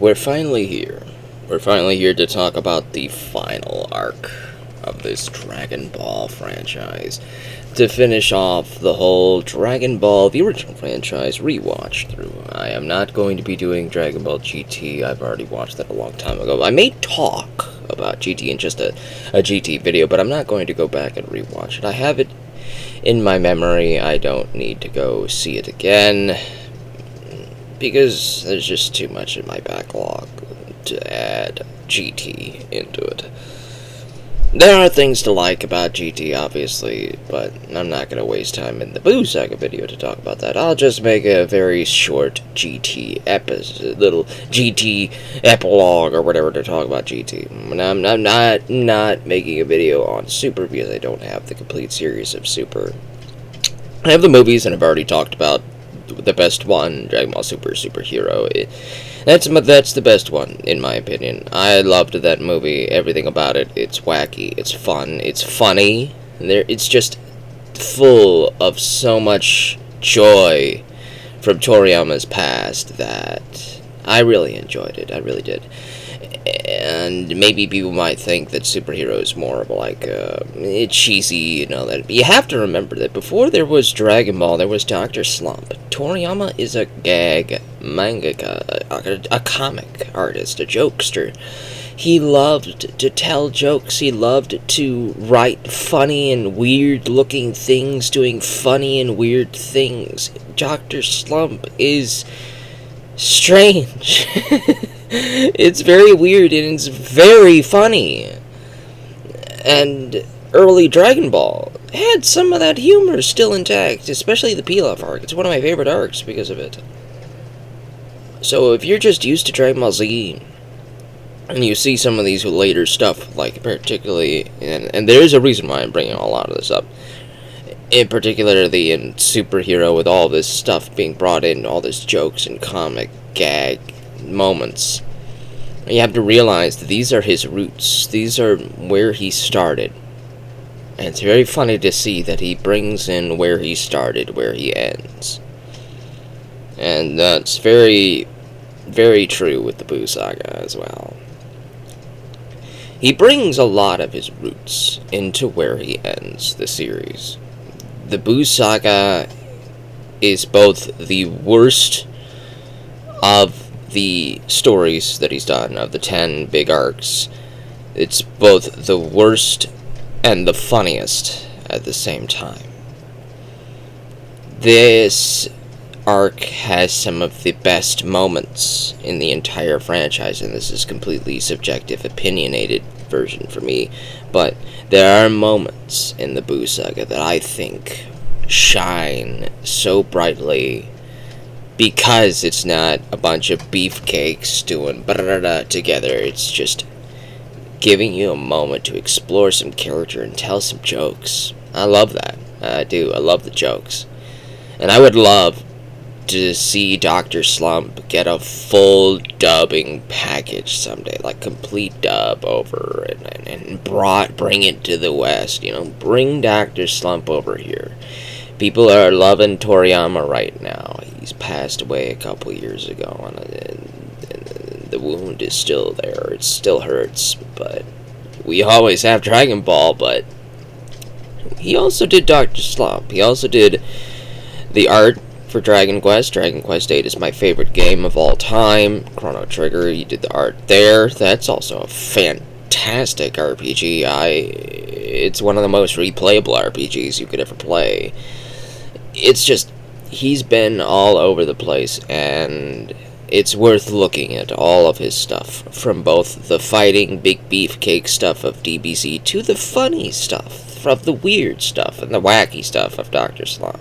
We're finally here. We're finally here to talk about the final arc of this Dragon Ball franchise. To finish off the whole Dragon Ball, the original franchise, rewatch through. I am not going to be doing Dragon Ball GT. I've already watched that a long time ago. I may talk about GT in just a GT video, but I'm not going to go back and rewatch it. I have it in my memory. I don't need to go see it again, because there's just too much in my backlog to add GT into it. There are things to like about GT, obviously, but I'm not going to waste time in the Buu Saga video to talk about that. I'll just make a very short GT episode, little GT epilogue or whatever to talk about GT. And I'm not making a video on Super because I don't have the complete series of Super. I have the movies, and I've already talked about the best one, Dragon Ball Super Superhero. That's the best one, in my opinion. I loved that movie, everything about it. It's wacky, it's fun, it's funny. It's just full of so much joy from Toriyama's past that I really enjoyed it. I really did. And maybe people might think that superhero is more of like cheesy, you know. That you have to remember that before there was Dragon Ball, there was Dr. Slump. Toriyama is a gag mangaka, a comic artist, a jokester. He loved to tell jokes. He loved to write funny and weird-looking things, doing funny and weird things. Dr. Slump is strange. It's very weird and it's very funny. And early Dragon Ball had some of that humor still intact, especially the Pilaf arc. It's one of my favorite arcs because of it. So if you're just used to Dragon Ball Z, and you see some of these later stuff, like particularly, and there is a reason why I'm bringing a lot of this up, in particularly in Superhero, with all this stuff being brought in, all this jokes and comic gag moments, you have to realize that these are his roots. These are where he started. And it's very funny to see that he brings in where he started, where he ends. And that's very, very true with the Buu Saga as well. He brings a lot of his roots into where he ends the series. The Buu Saga is both the worst of the stories that he's done, of the 10 big arcs. It's both the worst and the funniest at the same time. This arc has some of the best moments in the entire franchise, and this is completely subjective, opinionated version for me, but there are moments in the Buu Saga that I think shine so brightly because it's not a bunch of beefcakes doing together. It's just giving you a moment to explore some character and tell some jokes. I love that. I do. I love the jokes. And I would love to see Dr. Slump get a full dubbing package someday, like complete dub over and bring it to the West. You know, bring Dr. Slump over here. People are loving Toriyama right now. He's passed away a couple years ago, and the wound is still there. It still hurts, but we always have Dragon Ball, but he also did Dr. Slump. He also did the art for Dragon Quest. Dragon Quest 8 is my favorite game of all time. Chrono Trigger, he did the art there. That's also a fantastic RPG. It's one of the most replayable RPGs you could ever play. It's just, he's been all over the place, and it's worth looking at all of his stuff, from both the fighting, big beefcake stuff of DBZ to the funny stuff, from the weird stuff and the wacky stuff of Dr. Slump.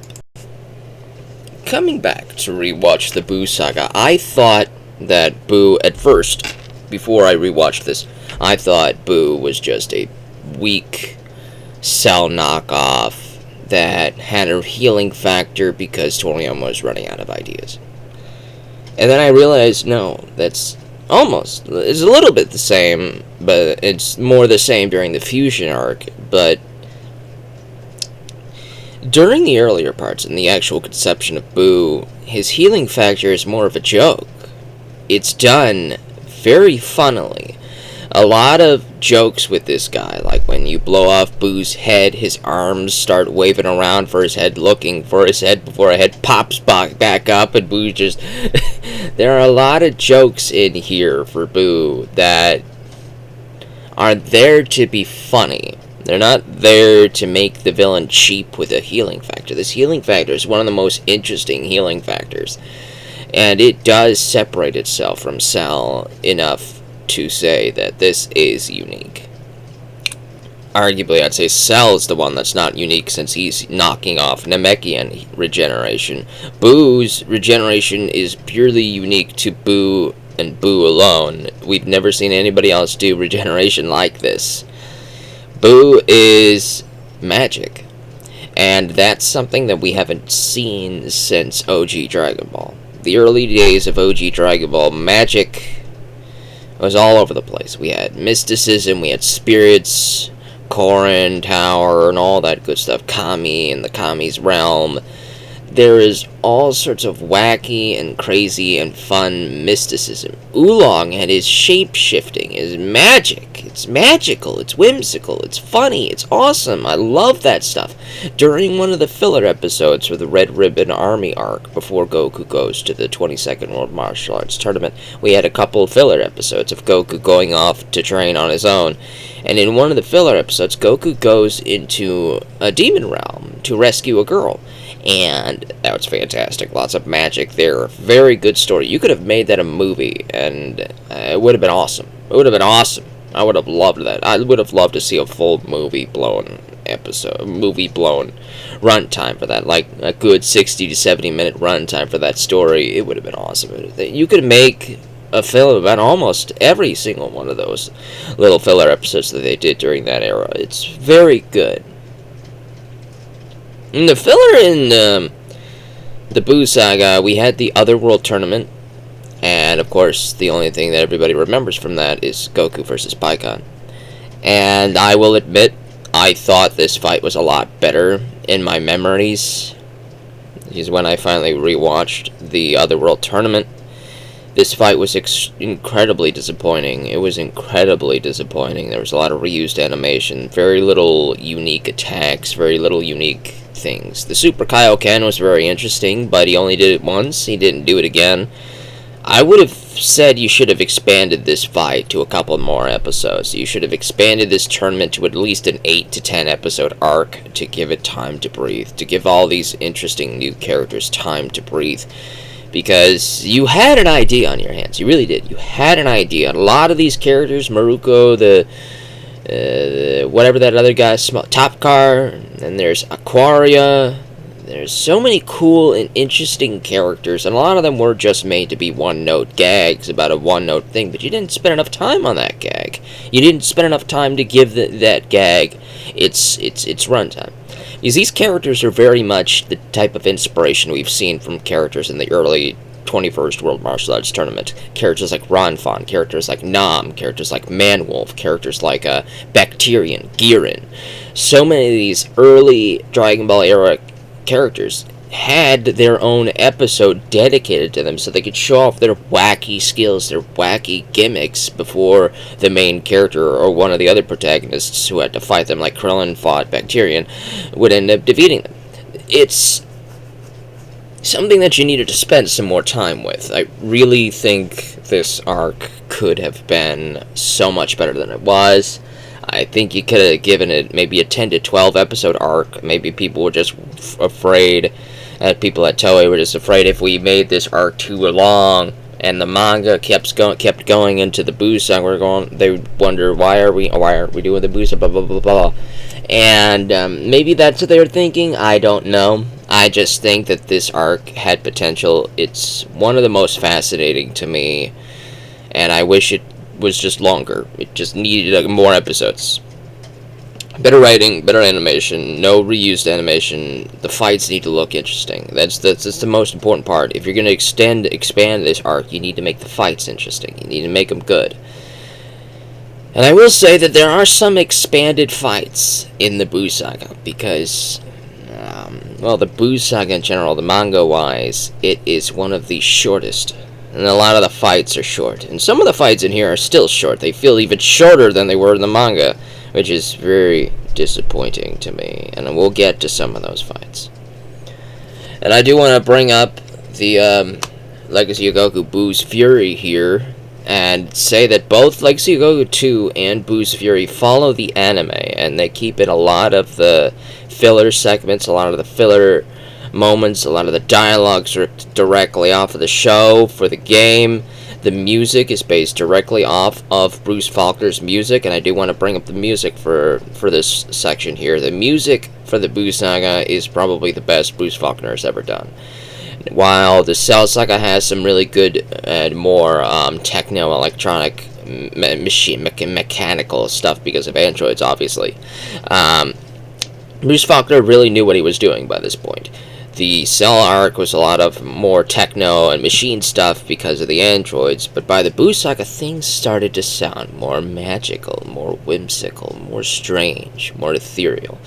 Coming back to rewatch the Buu Saga, I thought that Buu, at first, before I rewatched this, I thought Buu was just a weak Cell knockoff that had a healing factor because Toriyama was running out of ideas. And then I realized, no, it's a little bit the same, but it's more the same during the Fusion arc, but during the earlier parts, in the actual conception of Buu, his healing factor is more of a joke. It's done very funnily. A lot of jokes with this guy, like when you blow off Buu's head, his arms start waving around for his head, looking for his head before a head pops back up, and Buu just... There are a lot of jokes in here for Buu that are there to be funny. They're not there to make the villain cheap with a healing factor. This healing factor is one of the most interesting healing factors, and it does separate itself from Cell enough to say that this is unique. Arguably, I'd say Cell's the one that's not unique, since he's knocking off Namekian regeneration. Buu's regeneration is purely unique to Buu and Buu alone. We've never seen anybody else do regeneration like this. Buu is magic, and that's something that we haven't seen since OG Dragon Ball. The early days of OG Dragon Ball, magic was all over the place. We had mysticism, we had spirits, Korin Tower, and all that good stuff. Kami and the Kami's realm. There is all sorts of wacky and crazy and fun mysticism. Oolong and his shape-shifting is magic. It's magical, it's whimsical, it's funny, it's awesome. I love that stuff. During one of the filler episodes for the Red Ribbon Army arc, before Goku goes to the 22nd World Martial Arts Tournament, we had a couple filler episodes of Goku going off to train on his own. And in one of the filler episodes, Goku goes into a demon realm to rescue a girl. And that was fantastic. Lots of magic there. Very good story. You could have made that a movie, and it would have been awesome. It would have been awesome. I would have loved that. I would have loved to see a full movie-blown runtime for that. Like a good 60 to 70 minute runtime for that story. It would have been awesome. You could make a film about almost every single one of those little filler episodes that they did during that era. It's very good. In the filler in the Buu Saga, we had the Otherworld Tournament, and of course, the only thing that everybody remembers from that is Goku versus Pikkon. And I will admit, I thought this fight was a lot better in my memories. Because when I finally rewatched the Otherworld Tournament, this fight was incredibly disappointing. It was incredibly disappointing. There was a lot of reused animation, very little unique attacks, very little unique things. The Super Kaioken was very interesting, but he only did it once. He didn't do it again. I would have said you should have expanded this fight to a couple more episodes. You should have expanded this tournament to at least an 8 to 10 episode arc to give it time to breathe, to give all these interesting new characters time to breathe. Because you had an idea on your hands. You really did. You had an idea. A lot of these characters, Maruko, whatever that other guy, Topcar, and there's Aquaria. There's so many cool and interesting characters, and a lot of them were just made to be one-note gags about a one-note thing, but you didn't spend enough time on that gag. You didn't spend enough time to give that gag its runtime. Because these characters are very much the type of inspiration we've seen from characters in the early 21st World Martial Arts Tournament. Characters like Ronfon, characters like Nam, characters like Manwolf, characters like Bacterian, Girin. So many of these early Dragon Ball era characters had their own episode dedicated to them so they could show off their wacky skills, their wacky gimmicks before the main character or one of the other protagonists who had to fight them, like Krillin fought Bacterian, would end up defeating them. It's something that you needed to spend some more time with. I really think this arc could have been so much better than it was. I think you could have given it maybe a 10 to 12 episode arc. Maybe people were just afraid, people at Toei were just afraid if we made this arc too long and the manga kept going into the Buu Saga, they would wonder why aren't we doing the Buu Saga, blah blah blah blah. And maybe that's what they were thinking. I don't know. I just think that this arc had potential. It's one of the most fascinating to me, and I wish it was just longer. It just needed more episodes. Better writing, better animation, no reused animation. The fights need to look interesting. That's the most important part. If you're going to expand this arc, you need to make the fights interesting. You need to make them good. And I will say that there are some expanded fights in the Buu Saga, because, well, the Buu Saga in general, the manga-wise, it is one of the shortest and a lot of the fights are short. And some of the fights in here are still short. They feel even shorter than they were in the manga, which is very disappointing to me. And we'll get to some of those fights. And I do want to bring up the Legacy of Goku Buu's Fury here, and say that both Legacy of Goku 2 and Buu's Fury follow the anime, and they keep in a lot of the filler segments, a lot of the filler moments, a lot of the dialogues ripped directly off of the show for the game. The music is based directly off of Bruce Faulkner's music, and I do want to bring up the music for this section here. The music for the Buu Saga is probably the best Bruce Faulkner has ever done. While the Cell Saga has some really good and more techno-electronic mechanical stuff because of androids, obviously, Bruce Faulkner really knew what he was doing by this point. The Cell arc was a lot of more techno and machine stuff because of the androids, but by the Buu Saga, things started to sound more magical, more whimsical, more strange, more ethereal.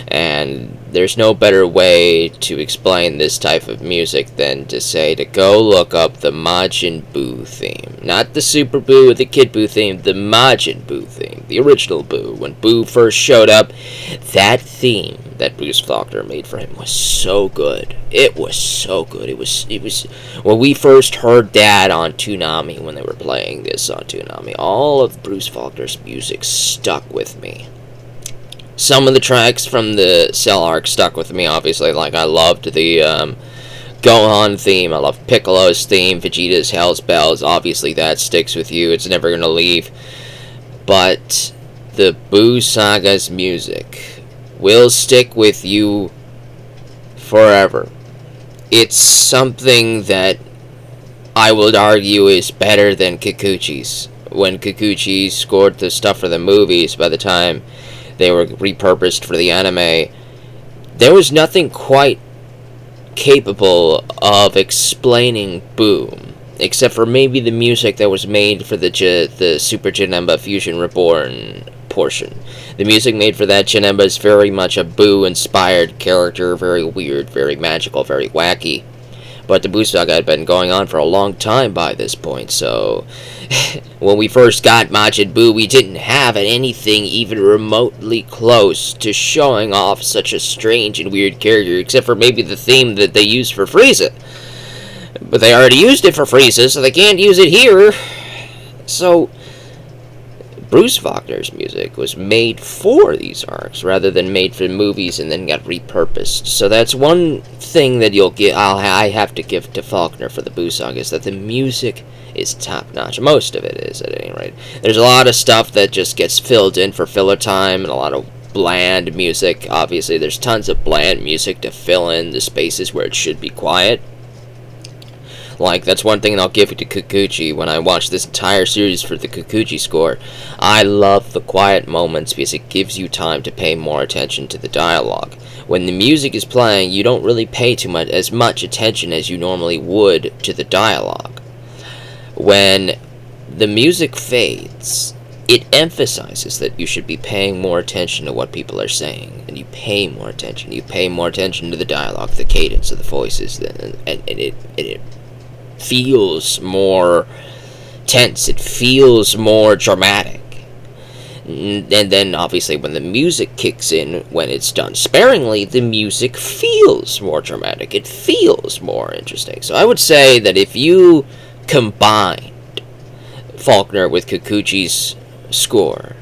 And there's no better way to explain this type of music than to say to go look up the Majin Buu theme. Not the Super Buu or the Kid Buu theme, the Majin Buu theme, the original Buu. When Buu first showed up, that theme that Bruce Faulkner made for him was so good. It was so good. It was when we first heard that on Toonami, when they were playing this on Toonami, all of Bruce Faulkner's music stuck with me. Some of the tracks from the Cell arc stuck with me, obviously. Like, I loved the Gohan theme. I love Piccolo's theme. Vegeta's Hell's Bells. Obviously, that sticks with you. It's never going to leave. But the Buu Saga's music will stick with you forever. It's something that I would argue is better than Kikuchi's. When Kikuchi scored the stuff for the movies, by the time they were repurposed for the anime, there was nothing quite capable of explaining Buu, except for maybe the music that was made for the Super Janemba Fusion Reborn portion. The music made for that Janemba is very much a Buu-inspired character, very weird, very magical, very wacky. But the Buu Saga had been going on for a long time by this point, so when we first got Majin Buu, we didn't have anything even remotely close to showing off such a strange and weird character, except for maybe the theme that they used for Frieza. But they already used it for Frieza, so they can't use it here. So Bruce Faulkner's music was made for these arcs rather than made for movies and then got repurposed. So that's one thing that I have to give to Faulkner for the Buu Saga, is that the music is top-notch. Most of it is, at any rate. There's a lot of stuff that just gets filled in for filler time, and a lot of bland music. Obviously, there's tons of bland music to fill in the spaces where it should be quiet. Like, that's one thing I'll give it to Kikuchi. When I watched this entire series for the Kikuchi score, I love the quiet moments because it gives you time to pay more attention to the dialogue. When the music is playing, you don't really pay as much attention as you normally would to the dialogue. When the music fades, it emphasizes that you should be paying more attention to what people are saying, and you pay more attention. You pay more attention to the dialogue, the cadence of the voices, and it feels more tense. It feels more dramatic. And then, obviously, when the music kicks in, when it's done sparingly, the music feels more dramatic. It feels more interesting. So I would say that if you combined Faulkner with Kikuchi's score,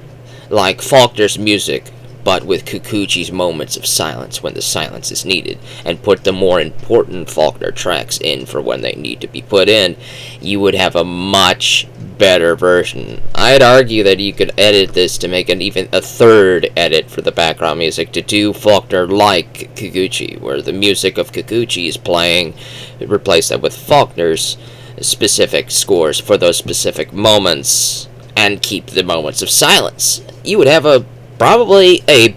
like Faulkner's music, but with Kikuchi's moments of silence when the silence is needed, and put the more important Faulkner tracks in for when they need to be put in, you would have a much better version. I'd argue that you could edit this to make even a third edit for the background music to do Faulkner like Kikuchi, where the music of Kikuchi is playing, replace that with Faulkner's specific scores for those specific moments, and keep the moments of silence. You would have probably a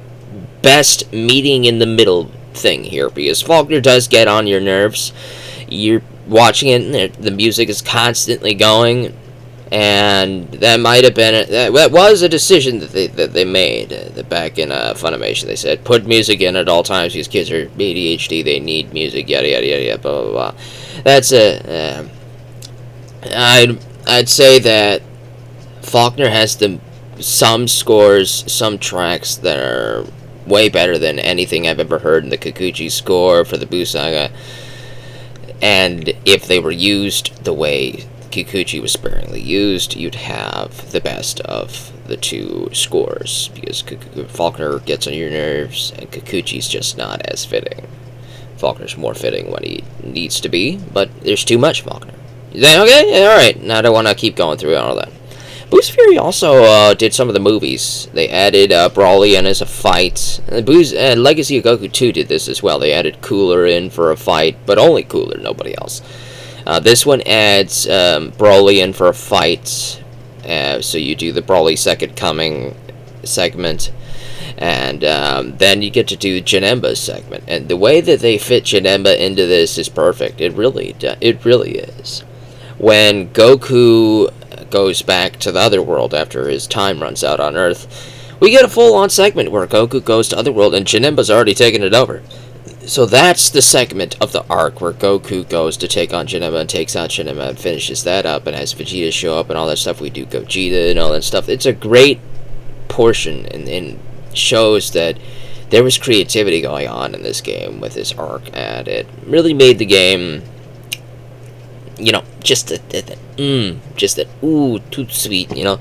best meeting in the middle thing here, because Faulkner does get on your nerves. You're watching it, the music is constantly going, and that might have been that was a decision that they made back in Funimation. They said put music in at all times. These kids are ADHD, they need music, yada yada yada yada, blah blah blah. That's I'd say that Faulkner has some scores, some tracks that are way better than anything I've ever heard in the Kikuchi score for the Buu Saga. And if they were used the way Kikuchi was sparingly used, you'd have the best of the two scores, because Faulkner gets on your nerves and Kikuchi's just not as fitting. Faulkner's more fitting when he needs to be, but there's too much Faulkner. Okay, yeah, alright, now I don't want to keep going through all that. Boo's Fury also did some of the movies. They added Brawly in as a fight. Legacy of Goku 2 did this as well. They added Cooler in for a fight, but only Cooler, nobody else. This one adds Broly in for a fight, so you do the Broly Second Coming segment, and then you get to do Janemba's segment. And the way that they fit Janemba into this is perfect. It really is. When Goku goes back to the other world after his time runs out on Earth, we get a full-on segment where Goku goes to Otherworld and Janemba's already taken it over. So that's the segment of the arc where Goku goes to take on Janemba and takes out Janemba and finishes that up and has Vegeta show up and all that stuff. We do Gogeta and all that stuff. It's a great portion and shows that there was creativity going on in this game with this arc, and it really made the game, you know, just that ooh, too sweet, you know,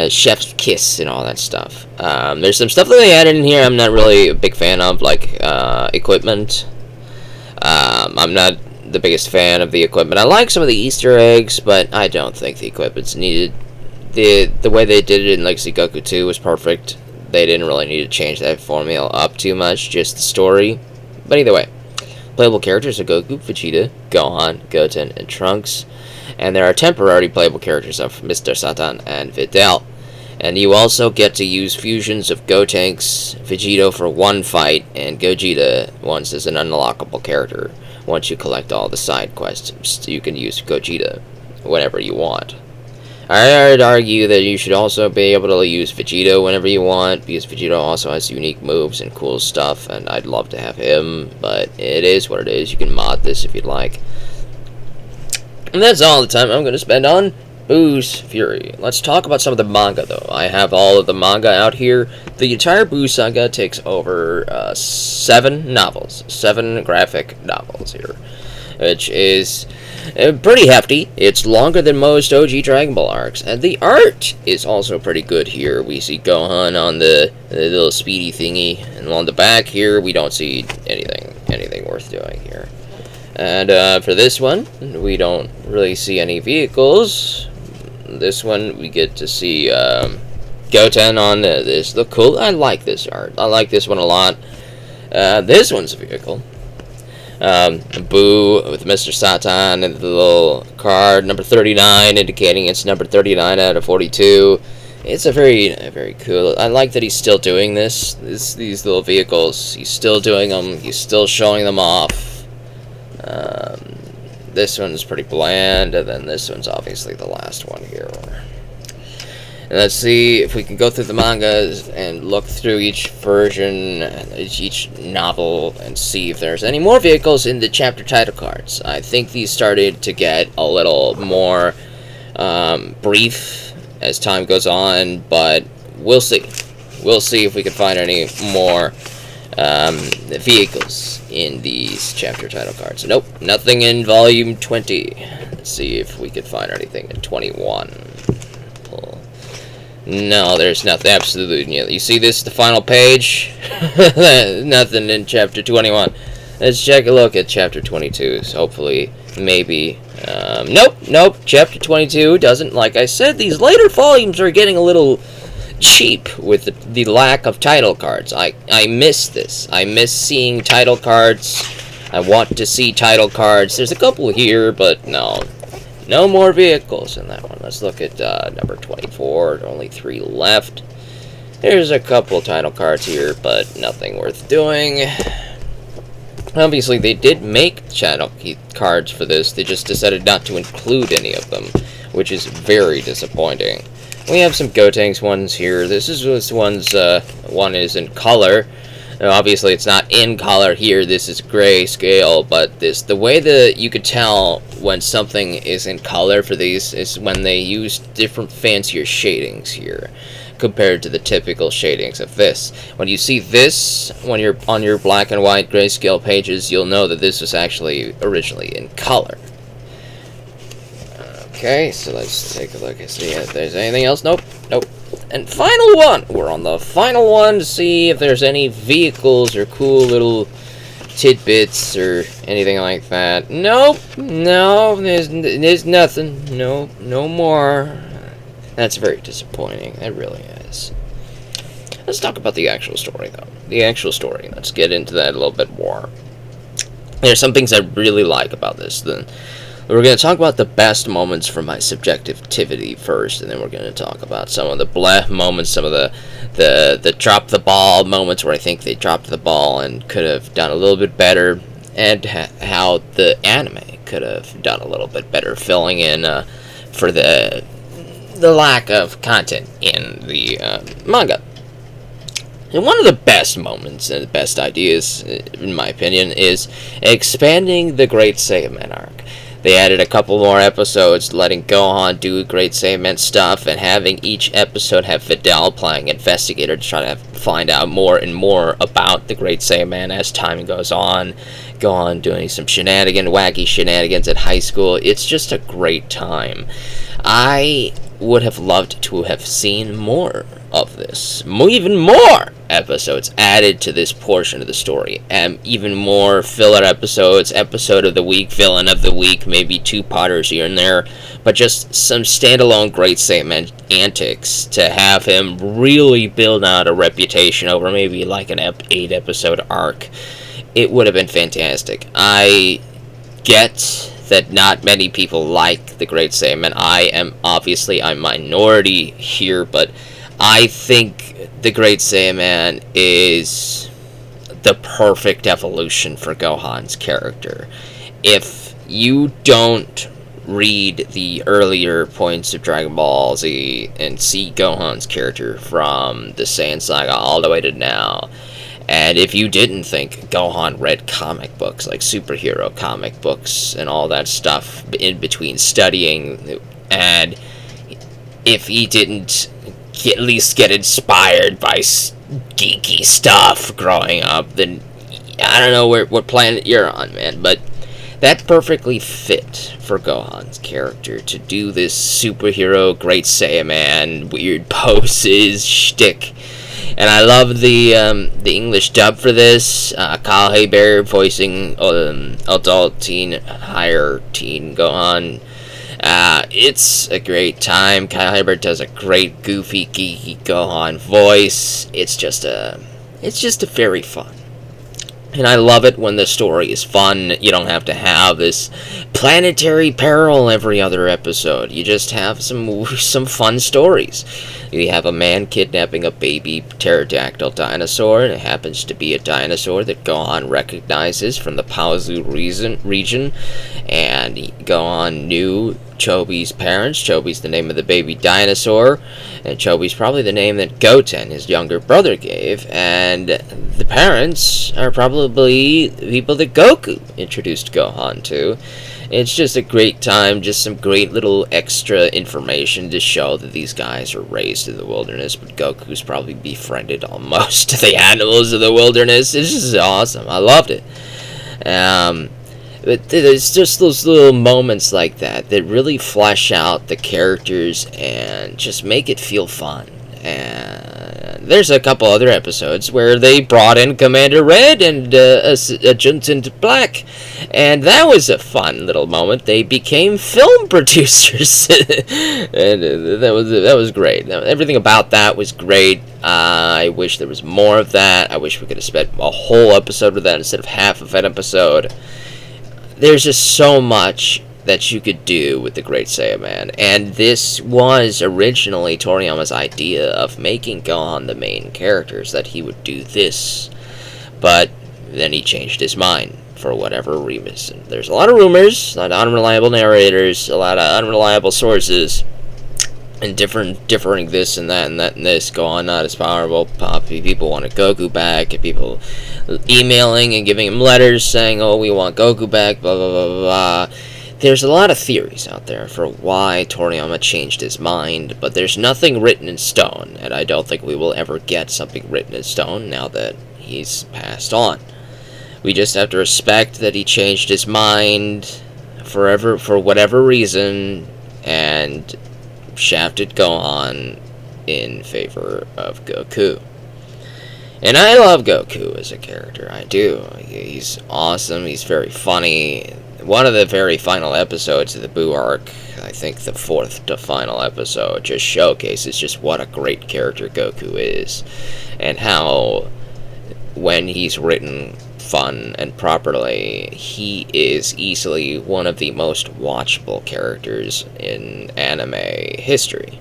chef's kiss and all that stuff. There's some stuff that they added in here I'm not really a big fan of, like equipment. I'm not the biggest fan of the equipment. I like some of the Easter eggs, but I don't think the equipment's needed. The way they did it in Legacy Goku 2 was perfect. They didn't really need to change that formula up too much, just the story. But either way, playable characters are Goku, Vegeta, Gohan, Goten, and Trunks. And there are temporary playable characters of Mr. Satan and Videl. And you also get to use fusions of Gotenks, Vegito for one fight, and Gogeta once as an unlockable character. Once you collect all the side quests, you can use Gogeta whenever you want. I'd argue that you should also be able to use Vegito whenever you want, because Vegito also has unique moves and cool stuff, and I'd love to have him, but it is what it is. You can mod this if you'd like. And that's all the time I'm going to spend on Buu's Fury. Let's talk about some of the manga, though. I have all of the manga out here. The entire Buu Saga takes over 7 novels, 7 graphic novels here, which is pretty hefty. It's longer than most OG Dragon Ball arcs, and the art is also pretty good here. We see Gohan on the little speedy thingy, and on the back here we don't see anything worth doing here. And for this one, we don't really see any vehicles. This one, we get to see Goten on this. Look cool. I like this art. I like this one a lot. This one's a vehicle. Buu with Mr. Satan and the little card, number 39, indicating it's number 39 out of 42. It's a very cool. I like that he's still doing this. These little vehicles. He's still doing them. He's still showing them off. This one's pretty bland, and then this one's obviously the last one here. And let's see if we can go through the mangas and look through each version, each novel, and see if there's any more vehicles in the chapter title cards. I think these started to get a little more brief as time goes on, but we'll see. We'll see if we can find any more vehicles in these chapter title cards. Nope, nothing in volume 20. Let's see if we can find anything in 21. No, there's nothing. Absolutely nothing. You see this, the final page? Nothing in chapter 21. Let's take a look at chapter 22. So hopefully, maybe. Nope. Chapter 22 doesn't. Like I said, these later volumes are getting a little cheap with the lack of title cards. I miss this. I miss seeing title cards. I want to see title cards. There's a couple here, but no more vehicles in that one. Let's look at number 24. There are only 3 left. There's a couple title cards here, but nothing worth doing. Obviously, they did make title cards for this. They just decided not to include any of them, which is very disappointing. We have some Gotenks ones here. This one's one is in color. Now, obviously, it's not in color here. This is grayscale, but the way that you could tell when something is in color for these is when they use different fancier shadings here compared to the typical shadings of this. When you see this, when you're on your black and white grayscale pages, you'll know that this was actually originally in color. Okay, so let's take a look and see if there's anything else. Nope. And final one! We're on the final one to see if there's any vehicles or cool little tidbits or anything like that. Nope. No, there's nothing. No more. That's very disappointing. It really is. Let's talk about the actual story, though. The actual story. Let's get into that a little bit more. There's some things I really like about this. Then we're going to talk about the best moments from my subjectivity first, and then we're going to talk about some of the bleh moments, some of the drop the ball moments where I think they dropped the ball and could have done a little bit better, and how the anime could have done a little bit better, filling in for the lack of content in the manga. And one of the best moments and the best ideas, in my opinion, is expanding the Great Saiyaman arc. They added a couple more episodes, letting Gohan do Great Saiyaman stuff, and having each episode have Videl playing investigator to try to find out more and more about the Great Saiyaman as time goes on. Gohan doing some wacky shenanigans at high school. It's just a great time. I would have loved to have seen more of this. Even more episodes added to this portion of the story. And even more filler episodes, episode of the week, villain of the week, maybe two-parters here and there. But just some standalone Great Saiyaman antics to have him really build out a reputation over maybe like an 8-episode arc. It would have been fantastic. I get that not many people like the Great Saiyaman. I'm minority here, but I think the Great Saiyaman is the perfect evolution for Gohan's character. If you don't read the earlier points of Dragon Ball Z and see Gohan's character from the Saiyan Saga all the way to now, and if you didn't think Gohan read comic books, like superhero comic books and all that stuff in between studying, and if he didn't at least get inspired by geeky stuff growing up, then I don't know what planet you're on, man, but that perfectly fit for Gohan's character to do this superhero Great Saiyaman weird poses shtick. And I love the English dub for this. Kyle Haber voicing adult teen, higher teen Gohan. It's a great time. Kyle Haber does a great goofy, geeky Gohan voice. It's just very fun. And I love it when the story is fun. You don't have to have this planetary peril every other episode. You just have some fun stories. You have a man kidnapping a baby pterodactyl dinosaur, and it happens to be a dinosaur that Gohan recognizes from the Paozu region. And Gohan knew Chobi's parents. Chobi's the name of the baby dinosaur, and Chobi's probably the name that Goten, his younger brother, gave, and the parents are probably the people that Goku introduced Gohan to. It's just a great time, just some great little extra information to show that these guys are raised in the wilderness, but Goku's probably befriended almost the animals of the wilderness. It's just awesome. I loved it. But there's just those little moments like that that really flesh out the characters and just make it feel fun. And there's a couple other episodes where they brought in Commander Red and Adjutant Black, and that was a fun little moment. They became film producers, and that was great. Everything about that was great. I wish there was more of that. I wish we could have spent a whole episode with that instead of half of an episode. There's just so much that you could do with the Great Saiyaman, and this was originally Toriyama's idea of making Gohan the main characters, that he would do this, but then he changed his mind for whatever reason. There's a lot of rumors, a lot of unreliable narrators, a lot of unreliable sources, and differing this and that and that and this. Gohan not as powerful. People wanted Goku back, and people emailing and giving him letters saying, "Oh, we want Goku back." Blah blah blah blah. There's a lot of theories out there for why Toriyama changed his mind, but there's nothing written in stone, and I don't think we will ever get something written in stone now that he's passed on. We just have to respect that he changed his mind for whatever reason, and shafted Gohan in favor of Goku. And I love Goku as a character, I do. He's awesome, he's very funny. One of the very final episodes of the Buu arc, I think the fourth to final episode, just showcases just what a great character Goku is, and how, when he's written fun and properly, he is easily one of the most watchable characters in anime history.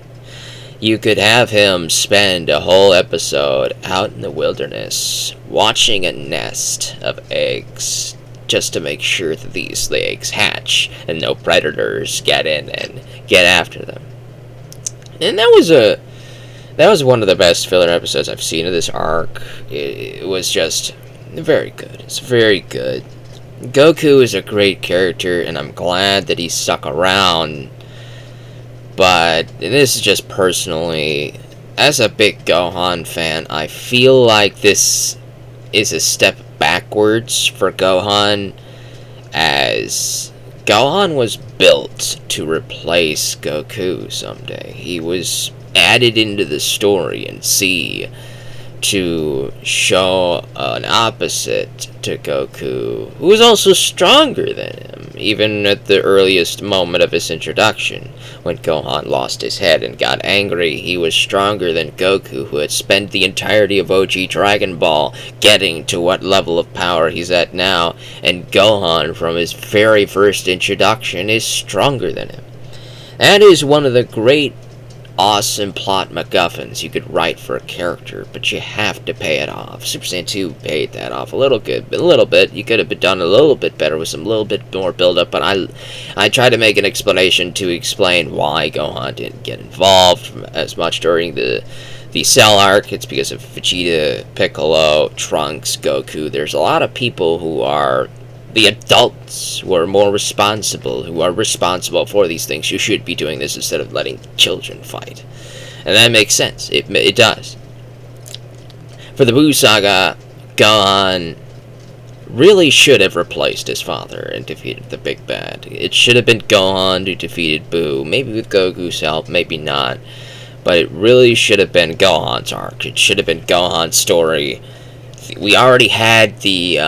You could have him spend a whole episode out in the wilderness, watching a nest of eggs, just to make sure that these eggs hatch and no predators get in and get after them. And that was one of the best filler episodes I've seen of this arc. It was just very good. It's very good. Goku is a great character, and I'm glad that he stuck around. But this is just personally, as a big Gohan fan, I feel like this is a step backwards for Gohan, as Gohan was built to replace Goku someday. He was added into the story and Z to show an opposite to Goku, who was also stronger than him, even at the earliest moment of his introduction. When Gohan lost his head and got angry, he was stronger than Goku, who had spent the entirety of OG Dragon Ball getting to what level of power he's at now, and Gohan, from his very first introduction, is stronger than him. That is one of the great, awesome plot MacGuffins you could write for a character, but you have to pay it off. Super Saiyan 2 paid that off a little bit. You could have done a little bit better with some little bit more build-up, but I tried to make an explanation to explain why Gohan didn't get involved as much during the Cell arc. It's because of Vegeta, Piccolo, Trunks, Goku. There's a lot of people who are the adults who are more responsible, who are responsible for these things. You should be doing this instead of letting children fight. And that makes sense. It does. For the Buu Saga, Gohan really should have replaced his father and defeated the big bad. It should have been Gohan who defeated Buu, maybe with Goku's help, maybe not. But it really should have been Gohan's arc. It should have been Gohan's story. We already had the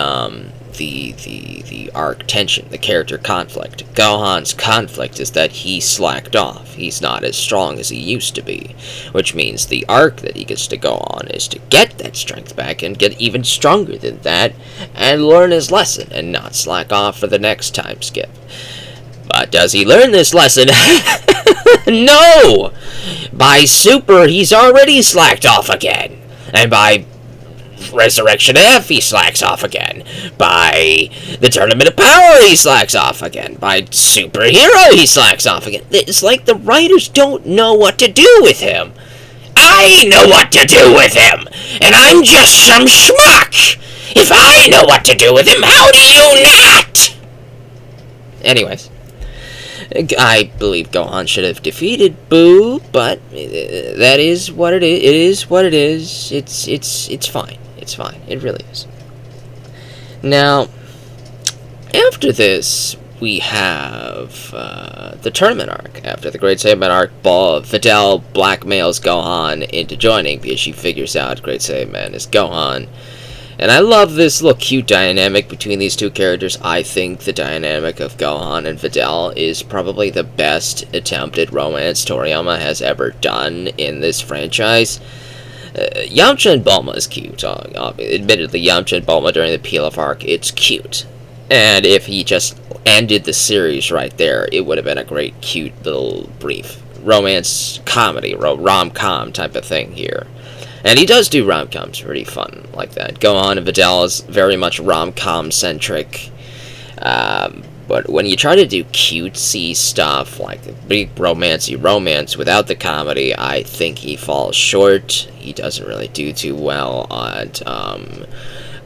arc tension, the character conflict. Gohan's conflict is that he slacked off. He's not as strong as he used to be, which means the arc that he gets to go on is to get that strength back and get even stronger than that and learn his lesson and not slack off for the next time skip. But does he learn this lesson? No! By Super, he's already slacked off again. And by Resurrection F, he slacks off again. By the Tournament of Power, he slacks off again. By Superhero, he slacks off again. It's like the writers don't know what to do with him. I know what to do with him, and I'm just some schmuck. If I know what to do with him, how do you not? Anyways, I believe Gohan should have defeated Buu, but that is what it is. It is what it is. It's fine. It's fine. It really is. Now, after this, we have the tournament arc. After the Great Saiyaman arc, Videl blackmails Gohan into joining because she figures out Great Saiyaman is Gohan. And I love this little cute dynamic between these two characters. I think the dynamic of Gohan and Videl is probably the best attempted romance Toriyama has ever done in this franchise. Yamcha and Bulma is cute. Admittedly, Yamcha and Bulma during the Pilaf arc, it's cute. And if he just ended the series right there, it would have been a great, cute little brief romance comedy, rom-com type of thing here. And he does do rom-coms pretty fun like that. Gohan and Videl is very much rom-com centric. But when you try to do cutesy stuff, like big romancy romance without the comedy, I think he falls short. He doesn't really do too well on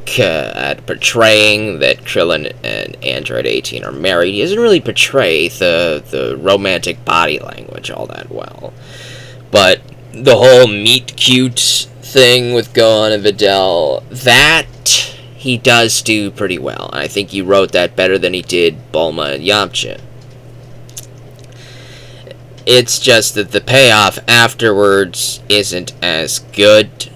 arc at portraying that Krillin and Android 18 are married. He doesn't really portray the romantic body language all that well. But the whole meet cute thing with Gohan and Videl, that he does do pretty well. And I think he wrote that better than he did Bulma and Yamcha. It's just that the payoff afterwards isn't as good.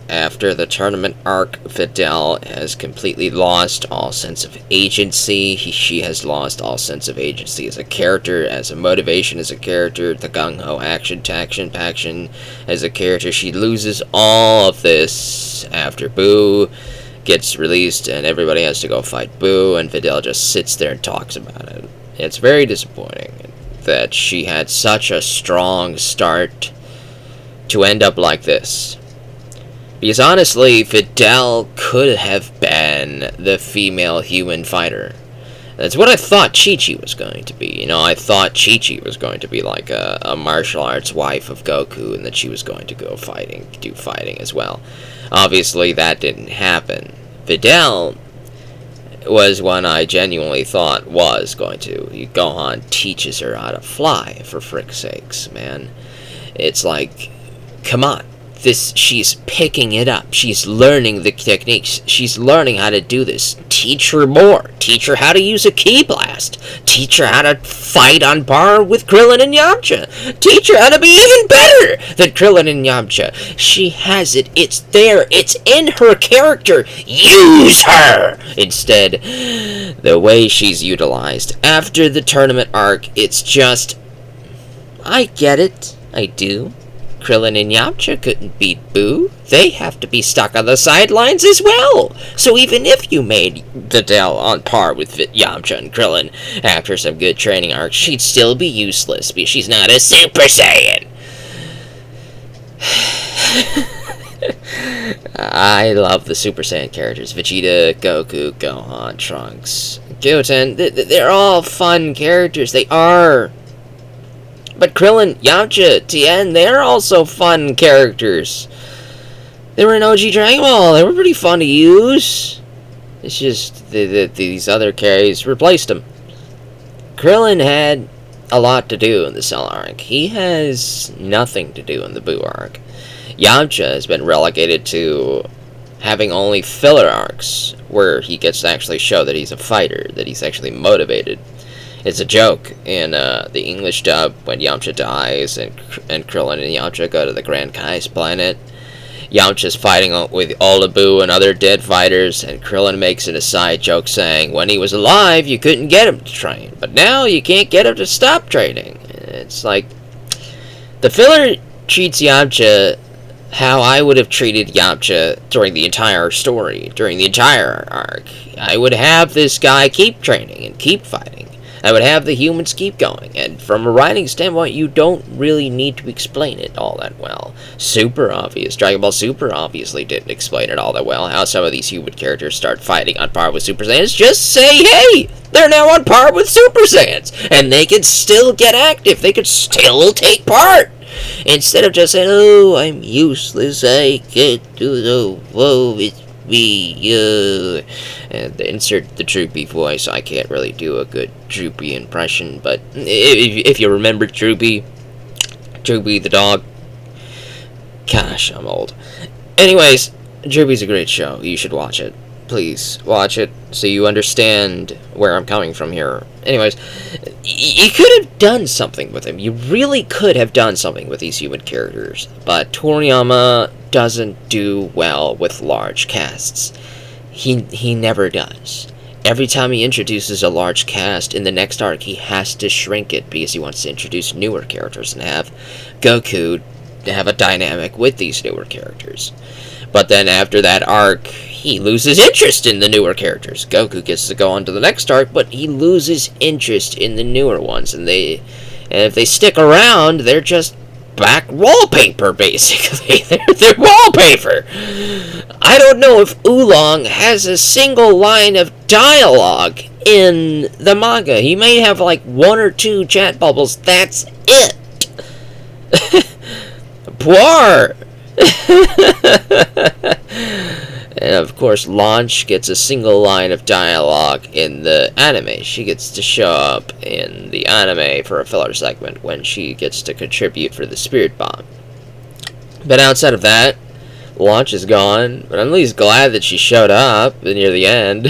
After the tournament arc, Videl has completely lost all sense of agency. She has lost all sense of agency as a character, as a motivation as a character, the gung-ho action, paction as a character. She loses all of this after Buu gets released and everybody has to go fight Buu, and Videl just sits there and talks about it. It's very disappointing that she had such a strong start to end up like this. Because honestly, Videl could have been the female human fighter. That's what I thought Chi-Chi was going to be. You know, I thought Chi-Chi was going to be like a martial arts wife of Goku, and that she was going to go do fighting as well. Obviously, that didn't happen. Videl was one I genuinely thought was going to. Gohan teaches her how to fly, for frick's sakes, man. It's like, come on. She's picking it up. She's learning the techniques. She's learning how to do this. Teach her more. Teach her how to use a ki blast. Teach her how to fight on par with Krillin and Yamcha. Teach her how to be even better than Krillin and Yamcha. She has it. It's there. It's in her character. Use her! Instead, the way she's utilized after the tournament arc, it's just, I get it. I do. Krillin and Yamcha couldn't beat Buu. They have to be stuck on the sidelines as well. So even if you made Videl on par with Yamcha and Krillin after some good training arcs, she'd still be useless because she's not a Super Saiyan. I love the Super Saiyan characters. Vegeta, Goku, Gohan, Trunks, Goten. They're all fun characters. They are. But Krillin, Yamcha, Tien, they're also fun characters. They were in OG Dragon Ball. They were pretty fun to use. It's just these other carries replaced them. Krillin had a lot to do in the Cell arc. He has nothing to do in the Buu arc. Yamcha has been relegated to having only filler arcs, where he gets to actually show that he's a fighter, that he's actually motivated. It's a joke in the English dub when Yamcha dies and Krillin and Yamcha go to the Grand Kai's planet. Yamcha's fighting with all the Buu and other dead fighters, and Krillin makes an aside joke saying, when he was alive, you couldn't get him to train, but now you can't get him to stop training. It's like, the filler treats Yamcha how I would have treated Yamcha during the entire story, during the entire arc. I would have this guy keep training and keep fighting. I would have the humans keep going, and from a writing standpoint, you don't really need to explain it all that well. Super obvious. Dragon Ball Super obviously didn't explain it all that well, how some of these human characters start fighting on par with Super Saiyans. Just say, hey, they're now on par with Super Saiyans, and they can still get active, they could still take part. Instead of just saying, oh, I'm useless, I can't do the, whoa, it's me, and insert the Droopy voice. I can't really do a good Droopy impression, but if you remember Droopy the dog, gosh, I'm old. Anyways, Droopy's a great show. You should watch it. Please watch it so you understand where I'm coming from here. Anyways, you could have done something with him. You really could have done something with these human characters, but Toriyama doesn't do well with large casts. He never does. Every time he introduces a large cast in the next arc, he has to shrink it because he wants to introduce newer characters and have Goku have a dynamic with these newer characters. But then after that arc, he loses interest in the newer characters. Goku gets to go on to the next arc, but he loses interest in the newer ones, and if they stick around, they're just back wallpaper, basically. They're wallpaper. I don't know if Oolong has a single line of dialogue in the manga. He may have like 1 or 2 chat bubbles. That's it. Poor. And of of course, Launch gets a single line of dialogue in the anime. She gets to show up in the anime for a filler segment when she gets to contribute for the Spirit Bomb. But outside of that, Launch is gone, but I'm at least glad that she showed up near the end.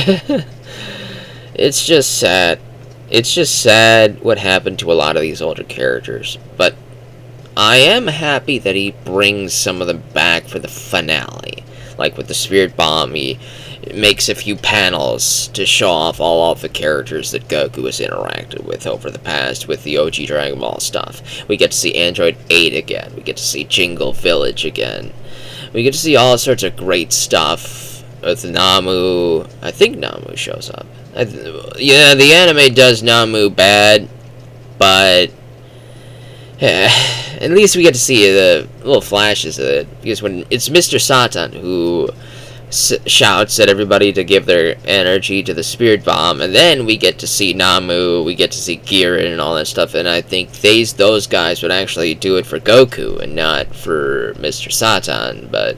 It's just sad. It's just sad what happened to a lot of these older characters, but I am happy that he brings some of them back for the finale. Like with the Spirit Bomb, he makes a few panels to show off all of the characters that Goku has interacted with over the past with the OG Dragon Ball stuff. We get to see Android 8 again. We get to see Jingle Village again. We get to see all sorts of great stuff with Namu. I think Namu shows up. Yeah, the anime does Namu bad, but at least we get to see the little flashes of it, because when it's Mr. Satan who shouts at everybody to give their energy to the Spirit Bomb, and then we get to see Namu, we get to see Giran and all that stuff, and I think those guys would actually do it for Goku and not for Mr. Satan, but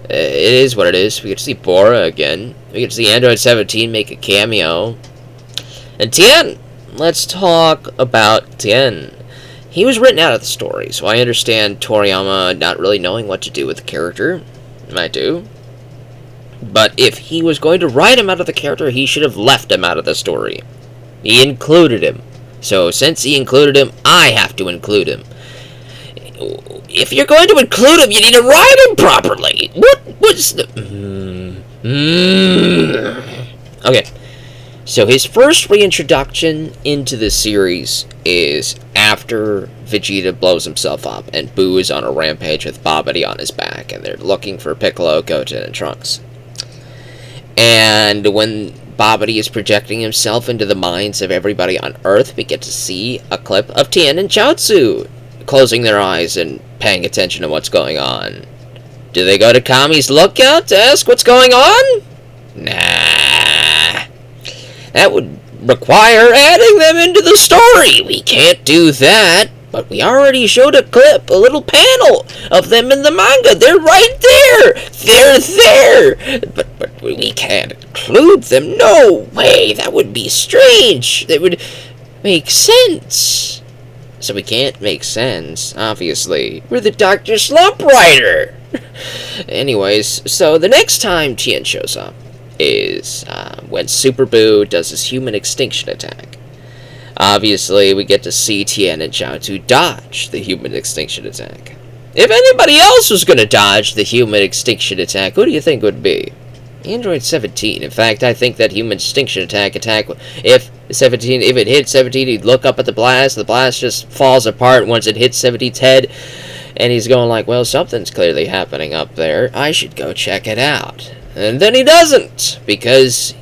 it is what it is. We get to see Bora again. We get to see Android 17 make a cameo. And Tien! Let's talk about Tien. He was written out of the story, so I understand Toriyama not really knowing what to do with the character. I do. But if he was going to write him out of the character, he should have left him out of the story. He included him. So since he included him, I have to include him. If you're going to include him, you need to write him properly. What's the... Okay. So his first reintroduction into the series is after Vegeta blows himself up and Buu is on a rampage with Babidi on his back, and they're looking for Piccolo, Goten, and Trunks. And when Babidi is projecting himself into the minds of everybody on Earth, we get to see a clip of Tien and Chaozu closing their eyes and paying attention to what's going on. Do they go to Kami's lookout to ask what's going on? Nah. That would require adding them into the story. We can't do that. But we already showed a clip, a little panel of them in the manga. They're right there. They're there. But we can't include them. No way. That would be strange. That would make sense. So we can't make sense, obviously. We're the Dr. Slump writer. Anyways, so the next time Tien shows up is when Super Buu does his human extinction attack. Obviously, we get to see Tien and Chaozu dodge the human extinction attack. If anybody else was going to dodge the human extinction attack, who do you think would be? Android 17. In fact, I think that human extinction attack, if it hits 17, he'd look up at the blast just falls apart once it hits 17's head, and he's going like, well, something's clearly happening up there. I should go check it out. And then he doesn't, because...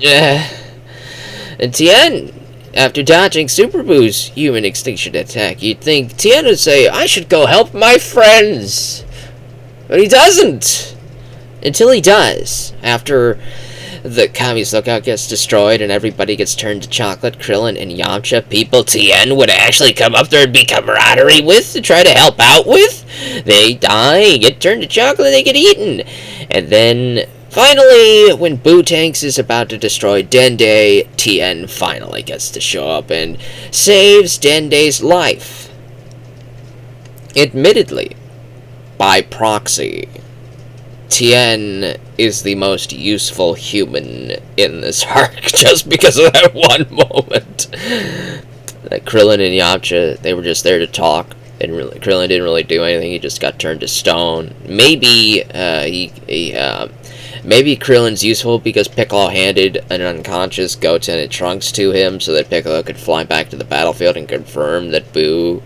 and Tien, after dodging Super Buu's human extinction attack, you'd think Tien would say, I should go help my friends. But he doesn't. Until he does. After the Kami's lookout gets destroyed and everybody gets turned to chocolate, Krillin and Yamcha, people Tien would actually come up there and be camaraderie with, to try to help out with. They die, get turned to chocolate, they get eaten. And then, finally, when Buu Tanks is about to destroy Dende, Tien finally gets to show up and saves Dende's life. Admittedly, by proxy, Tien is the most useful human in this arc, just because of that one moment. Like Krillin and Yamcha, they were just there to talk. Krillin didn't really do anything, he just got turned to stone. Maybe, maybe Krillin's useful because Piccolo handed an unconscious Goten and Trunks to him so that Piccolo could fly back to the battlefield and confirm that Buu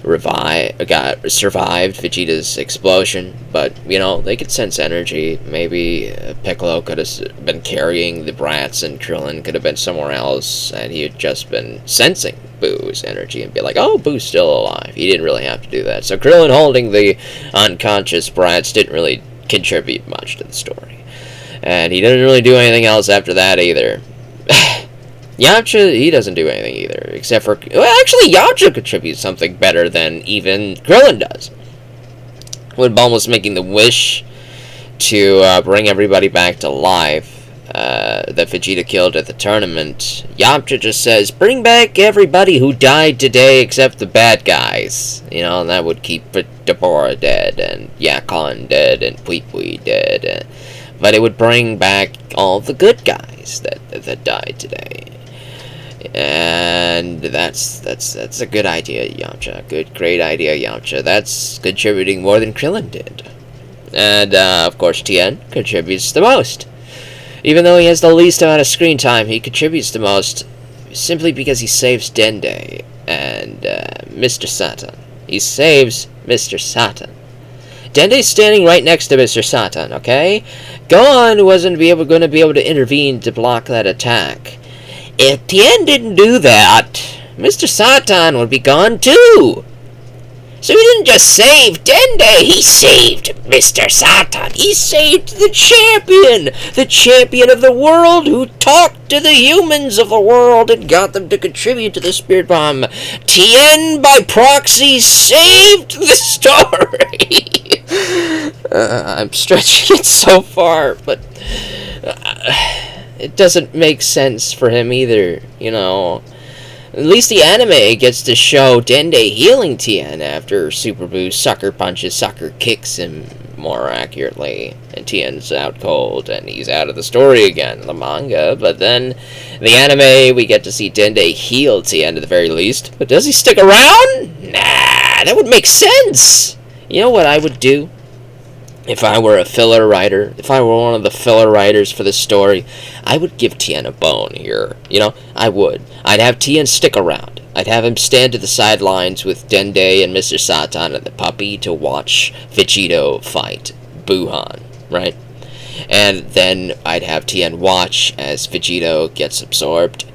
survived Vegeta's explosion. But, you know, they could sense energy. Maybe Piccolo could have been carrying the brats and Krillin could have been somewhere else and he had just been sensing Buu's energy and be like, oh, Buu's still alive. He didn't really have to do that. So Krillin holding the unconscious brats didn't really contribute much to the story. And he didn't really do anything else after that either. Yamcha, he doesn't do anything either, except for... Well, actually, Yamcha contributes something better than even Krillin does. When Bulma was making the wish to bring everybody back to life that Vegeta killed at the tournament, Yamcha just says, bring back everybody who died today except the bad guys. You know, and that would keep Deborah dead, and Yakon dead, and Pui Pui dead. But it would bring back all the good guys that died today. And that's a good idea, Yamcha. Great idea, Yamcha. That's contributing more than Krillin did. And, of course, Tien contributes the most. Even though he has the least amount of screen time, he contributes the most simply because he saves Dende and Mr. Satan. He saves Mr. Satan. Dende's standing right next to Mr. Satan, okay? Gohan wasn't going to be able to intervene to block that attack. If Tien didn't do that, Mr. Satan would be gone too. So he didn't just save Dende, he saved Mr. Satan. He saved the champion of the world who talked to the humans of the world and got them to contribute to the Spirit Bomb. Tien, by proxy, saved the story. I'm stretching it so far, but it doesn't make sense for him either, you know. At least the anime gets to show Dende healing Tien after Super Buu sucker kicks him more accurately. And Tien's out cold, and he's out of the story again in the manga. But then, the anime, we get to see Dende heal Tien at the very least. But does he stick around? Nah, that would make sense! You know what I would do? If I were a filler writer, if I were one of the filler writers for this story, I would give Tien a bone here. You know, I would. I'd have Tien stick around. I'd have him stand to the sidelines with Dende and Mr. Satan and the puppy to watch Vegito fight Buuhan, right? And then I'd have Tien watch as Vegito gets absorbed.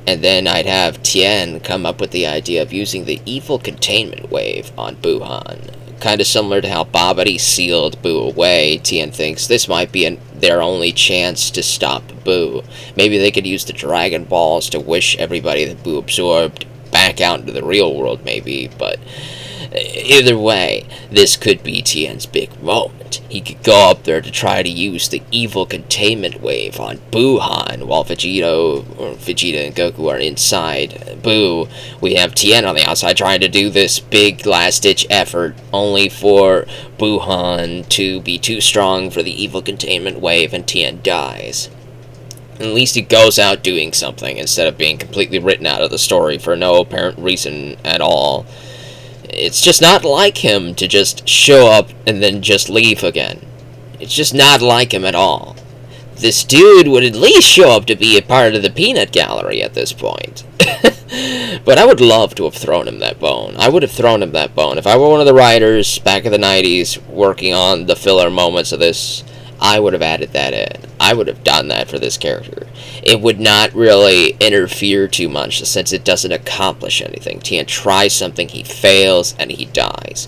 And then I'd have Tien come up with the idea of using the evil containment wave on Buuhan. Kind of similar to how Babidi sealed Buu away. Tien thinks this might be their only chance to stop Buu. Maybe they could use the Dragon Balls to wish everybody that Buu absorbed back out into the real world, maybe. But either way, this could be Tien's big moment. He could go up there to try to use the evil containment wave on Buuhan while Vegeta and Goku are inside Buu. We have Tien on the outside trying to do this big last-ditch effort, only for Buuhan to be too strong for the evil containment wave, and Tien dies. At least he goes out doing something instead of being completely written out of the story for no apparent reason at all. It's just not like him to just show up and then just leave again. It's just not like him at all. This dude would at least show up to be a part of the peanut gallery at this point. But I would love to have thrown him that bone. I would have thrown him that bone. If I were one of the writers back in the 90s working on the filler moments of this, I would have added that in. I would have done that for this character. It would not really interfere too much, since it doesn't accomplish anything. Tien tries something, he fails, and he dies.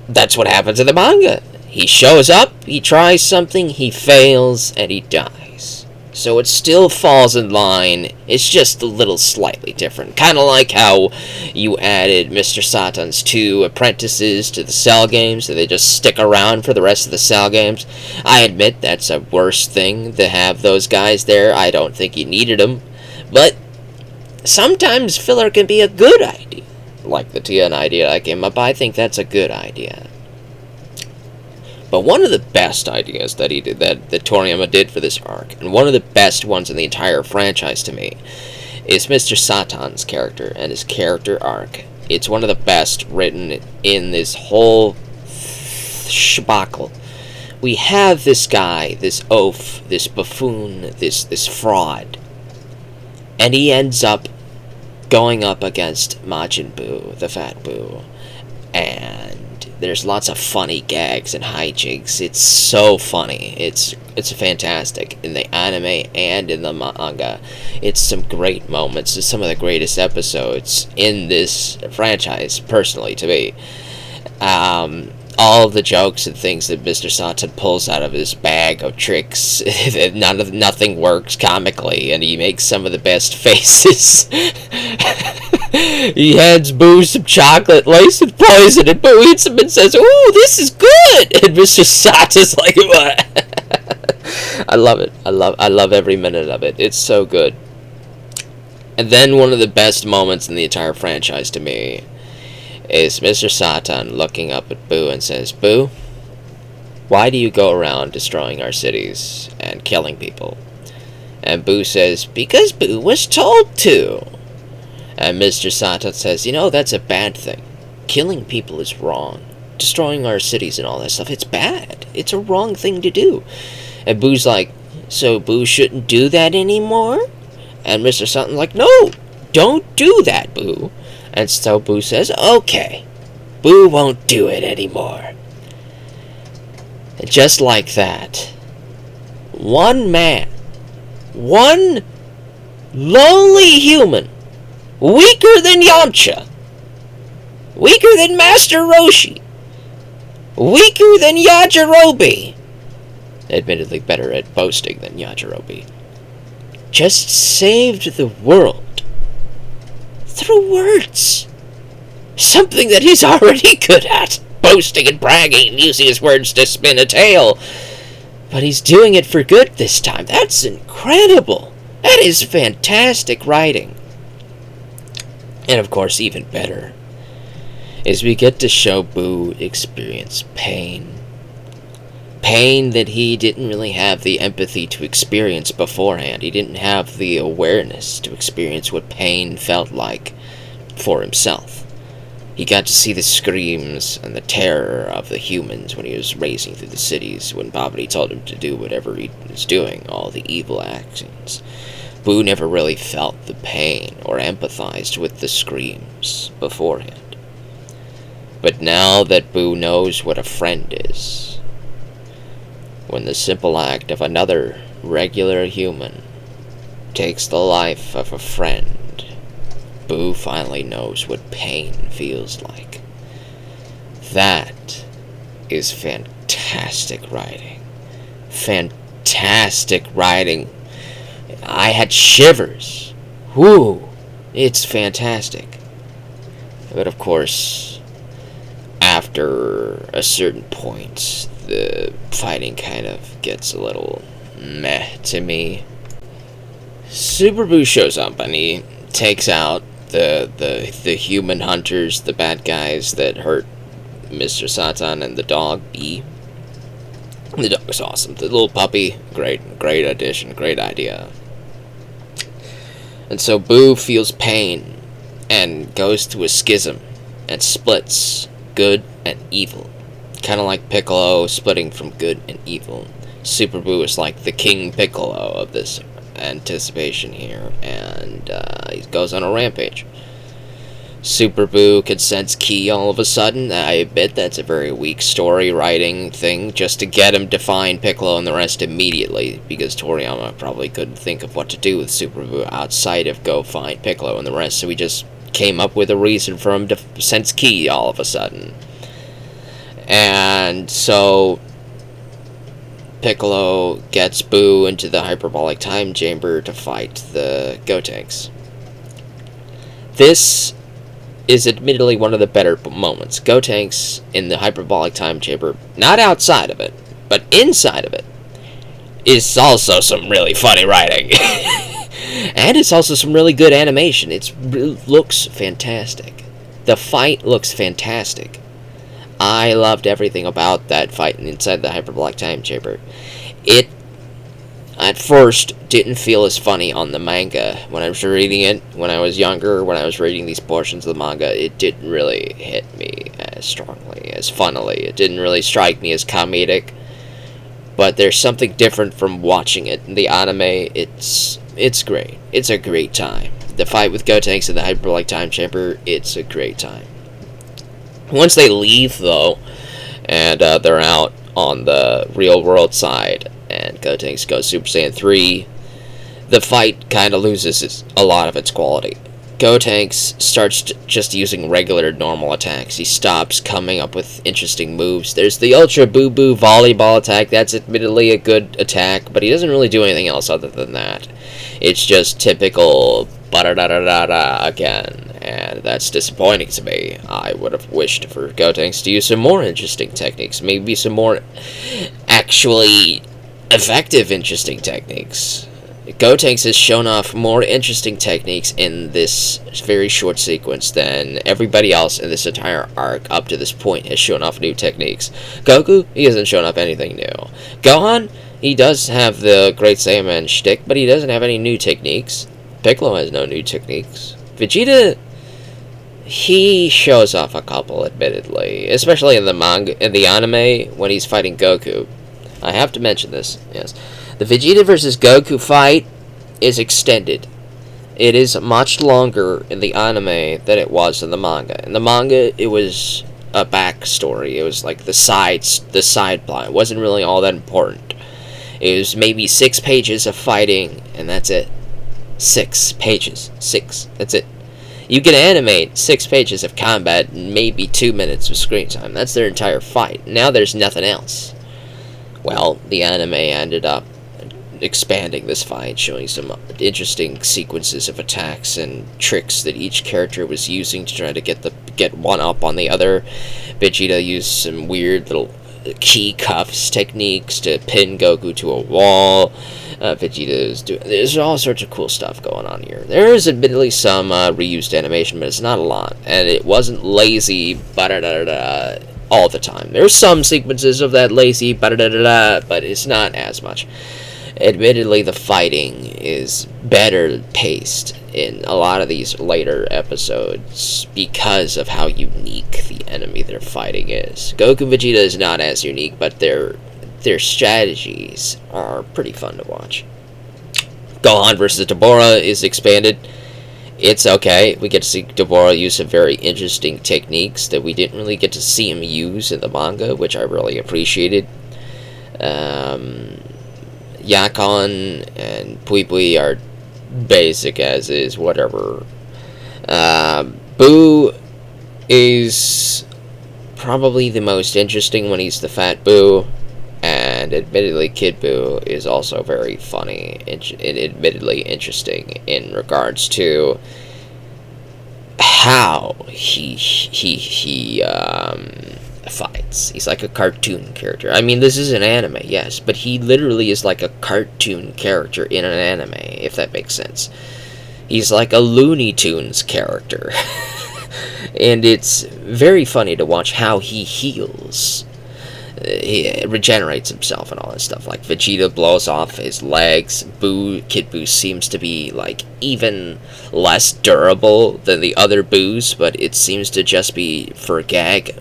That's what happens in the manga. He shows up, he tries something, he fails, and he dies. So it still falls in line, it's just a little slightly different. Kind of like how you added Mr. Satan's 2 apprentices to the Cell games, so they just stick around for the rest of the Cell games. I admit that's a worse thing to have those guys there. I don't think you needed them. But sometimes filler can be a good idea. Like the Tien idea I came up, I think that's a good idea. But one of the best ideas that he did, that Toriyama did for this arc, and one of the best ones in the entire franchise to me, is Mr. Satan's character and his character arc. It's one of the best written in this whole shbacle. We have this guy, this oaf, this buffoon, this fraud, and he ends up going up against Majin Buu, the Fat Buu, and there's lots of funny gags and hijinks. It's so funny. It's fantastic in the anime and in the manga. It's some great moments. It's some of the greatest episodes in this franchise, personally, to me. All of the jokes and things that Mr. Satan pulls out of his bag of tricks, nothing works comically, and he makes some of the best faces. He hands Boo some chocolate laced with poison, and Boo eats them and says, "Ooh, this is good!" And Mr. Sata's like, "What?" I love it. I love every minute of it. It's so good. And then one of the best moments in the entire franchise to me is Mr. Satan looking up at Boo and says, "Boo, why do you go around destroying our cities and killing people?" And Boo says, "Because Boo was told to." And Mr. Satan says, "You know, that's a bad thing. Killing people is wrong. Destroying our cities and all that stuff, it's bad. It's a wrong thing to do." And Boo's like, "So Boo shouldn't do that anymore?" And Mr. Satan's like, "No, don't do that, Boo." And so Boo says, "Okay, Boo won't do it anymore." And just like that, one man, one lonely human, weaker than Yamcha, weaker than Master Roshi, weaker than Yajirobe, admittedly better at boasting than Yajirobe, just saved the world through words. Something that he's already good at, boasting and bragging and using his words to spin a tale. But he's doing it for good this time. That's incredible. That is fantastic writing. And of course, even better, is we get to show Boo experience pain. Pain that he didn't really have the empathy to experience beforehand. He didn't have the awareness to experience what pain felt like for himself. He got to see the screams and the terror of the humans when he was racing through the cities, when Babidi told him to do whatever he was doing, all the evil actions. Boo never really felt the pain or empathized with the screams beforehand. But now that Boo knows what a friend is, when the simple act of another regular human takes the life of a friend, Boo finally knows what pain feels like. That is fantastic writing. Fantastic writing. I had shivers. Whoo! It's fantastic. But of course, after a certain point, the fighting kind of gets a little meh to me. Super Boo shows up and he takes out the human hunters, the bad guys that hurt Mr. Satan and the dog E. The dog was awesome. The little puppy, great addition, great idea. And so Boo feels pain and goes through a schism and splits good and evil. Kind of like Piccolo splitting from good and evil. Super Boo is like the King Piccolo of this anticipation here, and he goes on a rampage. Super Boo could sense Ki all of a sudden. I admit that's a very weak story writing thing, just to get him to find Piccolo and the rest immediately, because Toriyama probably couldn't think of what to do with Super Boo outside of go find Piccolo and the rest, so he just came up with a reason for him to sense Ki all of a sudden. And so Piccolo gets Boo into the hyperbolic time chamber to fight the Gotenks. This is admittedly one of the better moments. Gotenks in the hyperbolic time chamber, not outside of it, but inside of it, is also some really funny writing. And it's also some really good animation. It looks fantastic. The fight looks fantastic. I loved everything about that fight inside the hyperbolic time chamber. It, at first, didn't feel as funny on the manga. When I was reading it, when I was younger, when I was reading these portions of the manga, it didn't really hit me as strongly, as funnily. It didn't really strike me as comedic. But there's something different from watching it. In the anime, it's great. It's a great time. The fight with Gotenks in the hyperbolic time chamber, it's a great time. Once they leave, though, and they're out on the real world side, and Gotenks goes Super Saiyan 3, the fight kind of loses a lot of its quality. Gotenks starts just using regular normal attacks. He stops coming up with interesting moves. There's the Ultra Boo Boo volleyball attack. That's admittedly a good attack, but he doesn't really do anything else other than that. It's just typical ba-da-da-da-da-da again. and that's disappointing to me. I would have wished for Gotenks to use some more interesting techniques, maybe some more actually effective interesting techniques. Gotenks has shown off more interesting techniques in this very short sequence than everybody else in this entire arc up to this point has shown off new techniques. Goku, he hasn't shown off anything new. Gohan, he does have the Great Saiyaman shtick, but he doesn't have any new techniques. Piccolo has no new techniques. Vegeta, he shows off a couple, admittedly, especially in the manga, in the anime, when he's fighting Goku. I have to mention this, yes. The Vegeta versus Goku fight is extended. It is much longer in the anime than it was in the manga. In the manga, it was a backstory. It was like the side plot. It wasn't really all that important. It was maybe 6 pages of fighting, and that's it. 6 pages. 6. That's it. You can animate 6 pages of combat in maybe 2 minutes of screen time. That's their entire fight. Now there's nothing else. Well, the anime ended up expanding this fight, showing some interesting sequences of attacks and tricks that each character was using to try to get one up on the other. Vegeta used some weird little key cuffs techniques to pin Goku to a wall. There's all sorts of cool stuff going on here. There is admittedly some reused animation, but it's not a lot, and it wasn't lazy all the time. There's some sequences of that lazy but it's not as much. Admittedly, the fighting is better paced in a lot of these later episodes because of how unique the enemy they're fighting is. Goku and Vegeta is not as unique, but their strategies are pretty fun to watch. Gohan versus Dabura is expanded. It's okay. We get to see Dabura use some very interesting techniques that we didn't really get to see him use in the manga, which I really appreciated. Yakon and Pui Pui are basic as is, whatever. Buu is probably the most interesting when he's the Fat Buu, and admittedly Kid Buu is also very funny and admittedly interesting in regards to how he fights. He's like a cartoon character. I mean, this is an anime, yes, but he literally is like a cartoon character in an anime, if that makes sense. He's like a Looney Tunes character. And it's very funny to watch how he heals. He regenerates himself and all that stuff. Like, Vegeta blows off his legs. Kid Buu seems to be, like, even less durable than the other Boos, but it seems to just be for gag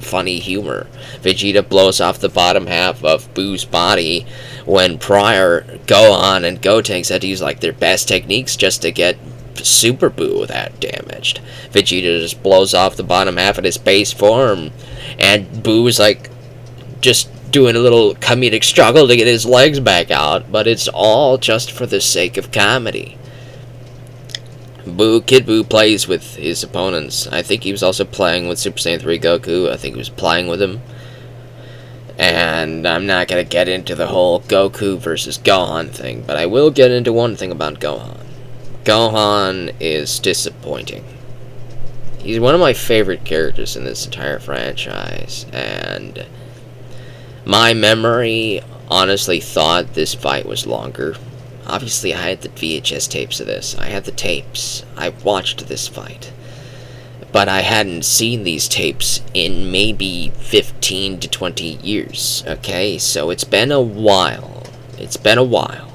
funny humor. Vegeta blows off the bottom half of Boo's body when prior Gohan and Gotenks had to use like their best techniques just to get Super Buu without damaged. Vegeta just blows off the bottom half of his base form, and Buu is like just doing a little comedic struggle to get his legs back out, but it's all just for the sake of comedy. Kid Buu plays with his opponents. I think he was also playing with Super Saiyan 3 Goku. I think he was playing with him. And I'm not going to get into the whole Goku versus Gohan thing, but I will get into one thing about Gohan. Gohan is disappointing. He's one of my favorite characters in this entire franchise, and my memory honestly thought this fight was longer. Obviously, I had the VHS tapes of this. I had the tapes. I watched this fight. But I hadn't seen these tapes in maybe 15 to 20 years, okay? So it's been a while. It's been a while.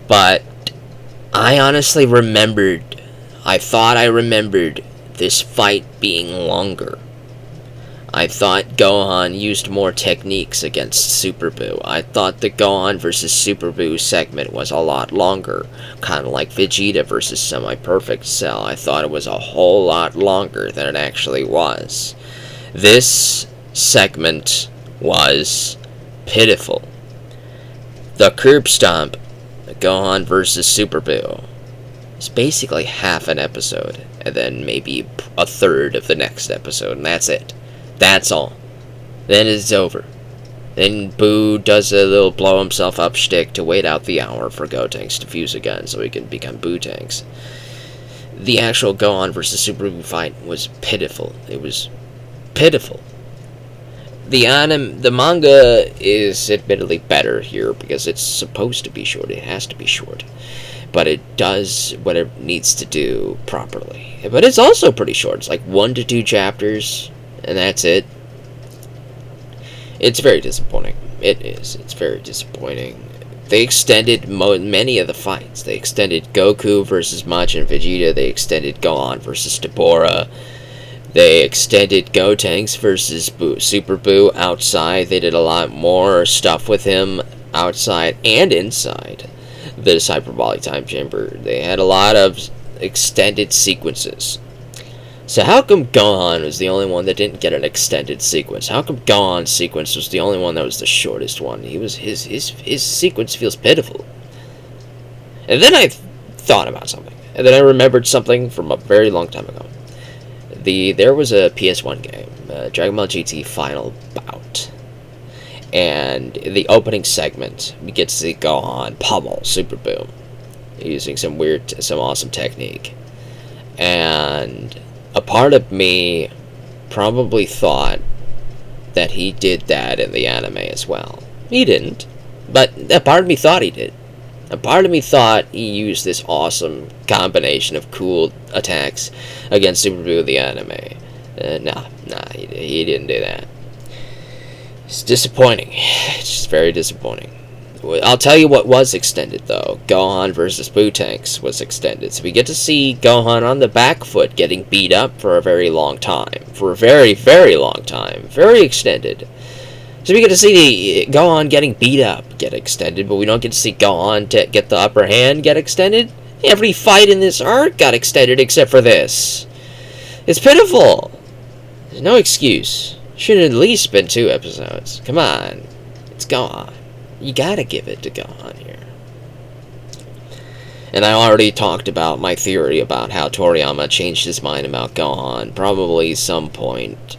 But I honestly I thought I remembered this fight being longer. I thought Gohan used more techniques against Super Buu. I thought the Gohan versus Super Buu segment was a lot longer, kind of like Vegeta versus Semi-Perfect Cell. I thought it was a whole lot longer than it actually was. This segment was pitiful. The Curb Stomp, Gohan versus Super Buu, is basically half an episode, and then maybe a third of the next episode, and that's it. That's all. Then it's over. Then Buu does a little blow himself up shtick to wait out the hour for Gotenks to fuse again so he can become Buu Tanks. the actual Gohan versus Super Buu fight was pitiful. It was pitiful. The manga is admittedly better here because it's supposed to be short. It has to be short. But it does what it needs to do properly. But it's also pretty short. It's like 1 to 2 chapters, and that's it. It's very disappointing. It is. It's very disappointing. They extended many of the fights. They extended Goku versus Majin and Vegeta. They extended Gohan versus Deborah. They extended Gotenks versus Super Buu outside. They did a lot more stuff with him outside and inside this hyperbolic time chamber. They had a lot of extended sequences. So how come Gohan was the only one that didn't get an extended sequence? How come Gohan's sequence was the only one that was the shortest one? His sequence feels pitiful. And then I thought about something. And then I remembered something from a very long time ago. There was a PS1 game, Dragonball GT Final Bout. And the opening segment, we get to see Gohan pummel Super Buu using some awesome technique. And a part of me probably thought that he did that in the anime as well. He didn't, but a part of me thought he did. A part of me thought he used this awesome combination of cool attacks against Super Buu in the anime. Nah, he didn't do that. It's disappointing. It's just very disappointing. I'll tell you what was extended, though. Gohan versus Buu was extended. So we get to see Gohan on the back foot getting beat up for a very long time. For a very, very long time. Very extended. So we get to see Gohan getting beat up get extended, but we don't get to see Gohan get the upper hand get extended. Every fight in this arc got extended except for this. It's pitiful. There's no excuse. Should have at least been 2 episodes. Come on. It's Gohan. You gotta give it to Gohan here. And I already talked about my theory about how Toriyama changed his mind about Gohan. Probably some point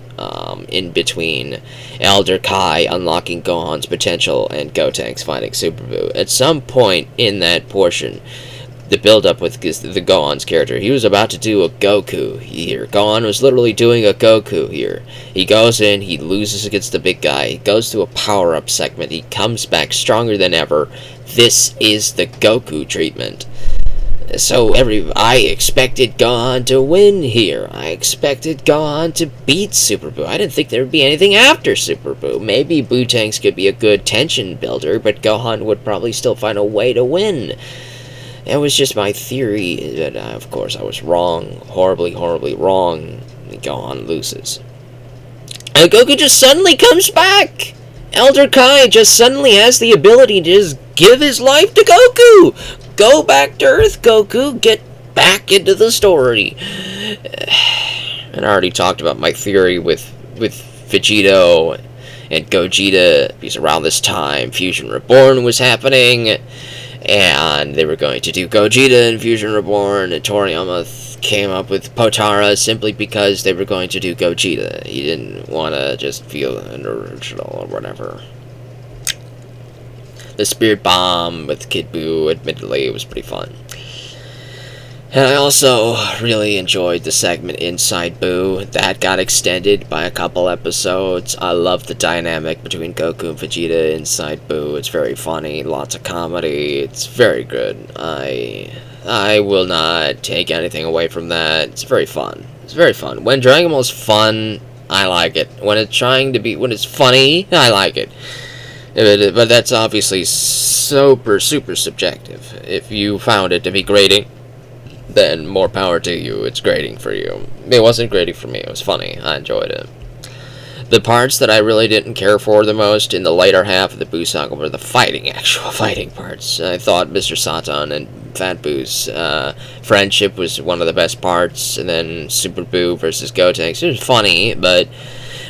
in between Elder Kai unlocking Gohan's potential and Gotenks fighting Super Buu. At some point in that portion, the build-up with the Gohan's character, he was about to do a Goku here. Gohan was literally doing a Goku here. He goes in, he loses against the big guy, he goes to a power-up segment, he comes back stronger than ever. This is the Goku treatment. So I expected Gohan to win here. I expected Gohan to beat Super Buu. I didn't think there would be anything after Super Buu. Maybe Buu could be a good tension builder, but Gohan would probably still find a way to win. It was just my theory, but of course I was wrong. Horribly, horribly wrong. Gohan loses. And Goku just suddenly comes back! Elder Kai just suddenly has the ability to just give his life to Goku! Go back to Earth, Goku! Get back into the story! And I already talked about my theory with Vegito and Gogeta, because around this time Fusion Reborn was happening, and they were going to do Gogeta and Fusion Reborn, and Toriyama came up with Potara simply because they were going to do Gogeta. He didn't want to just feel an original or whatever. The Spirit Bomb with Kid Buu, admittedly, it was pretty fun. And I also really enjoyed the segment Inside Buu. That got extended by a couple episodes. I love the dynamic between Goku and Vegeta inside Buu. It's very funny, lots of comedy. It's very good. I will not take anything away from that. It's very fun. It's very fun. When Dragon Ball's fun, I like it. When it's funny, I like it. But that's obviously super subjective. If you found it to be grating, then more power to you. It's grating for you. It wasn't grating for me. It was funny. I enjoyed it. The parts that I really didn't care for the most in the later half of the Buu Saga were the actual fighting parts. I thought Mr. Satan and Fat Buu's friendship was one of the best parts, and then Super Buu versus Gotenks. It was funny, but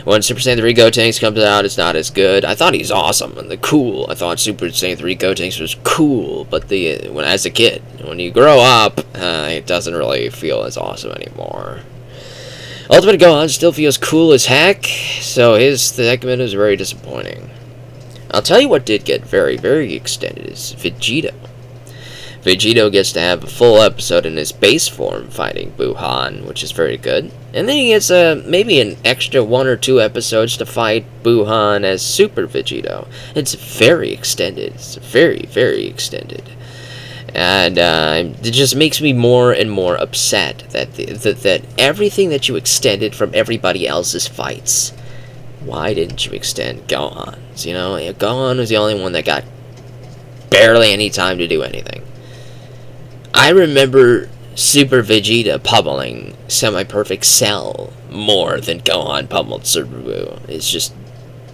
when Super Saiyan 3 Gotenks comes out, it's not as good. I thought he's awesome and cool. I thought Super Saiyan 3 Gotenks was cool, but as a kid, when you grow up, it doesn't really feel as awesome anymore. Ultimate Gohan still feels cool as heck, so his segment is very disappointing. I'll tell you what did get very, very extended is Vegito. Vegito gets to have a full episode in his base form fighting Buu Han, which is very good. And then he gets maybe an extra 1 or 2 episodes to fight Buu Han as Super Vegito. It's very extended. It's very, very extended. And it just makes me more and more upset that everything that you extended from everybody else's fights, why didn't you extend Gohan's? You know, Gohan was the only one that got barely any time to do anything. I remember Super Vegeta pummeling Semi-Perfect Cell more than Gohan pummeled Super Buu. It's just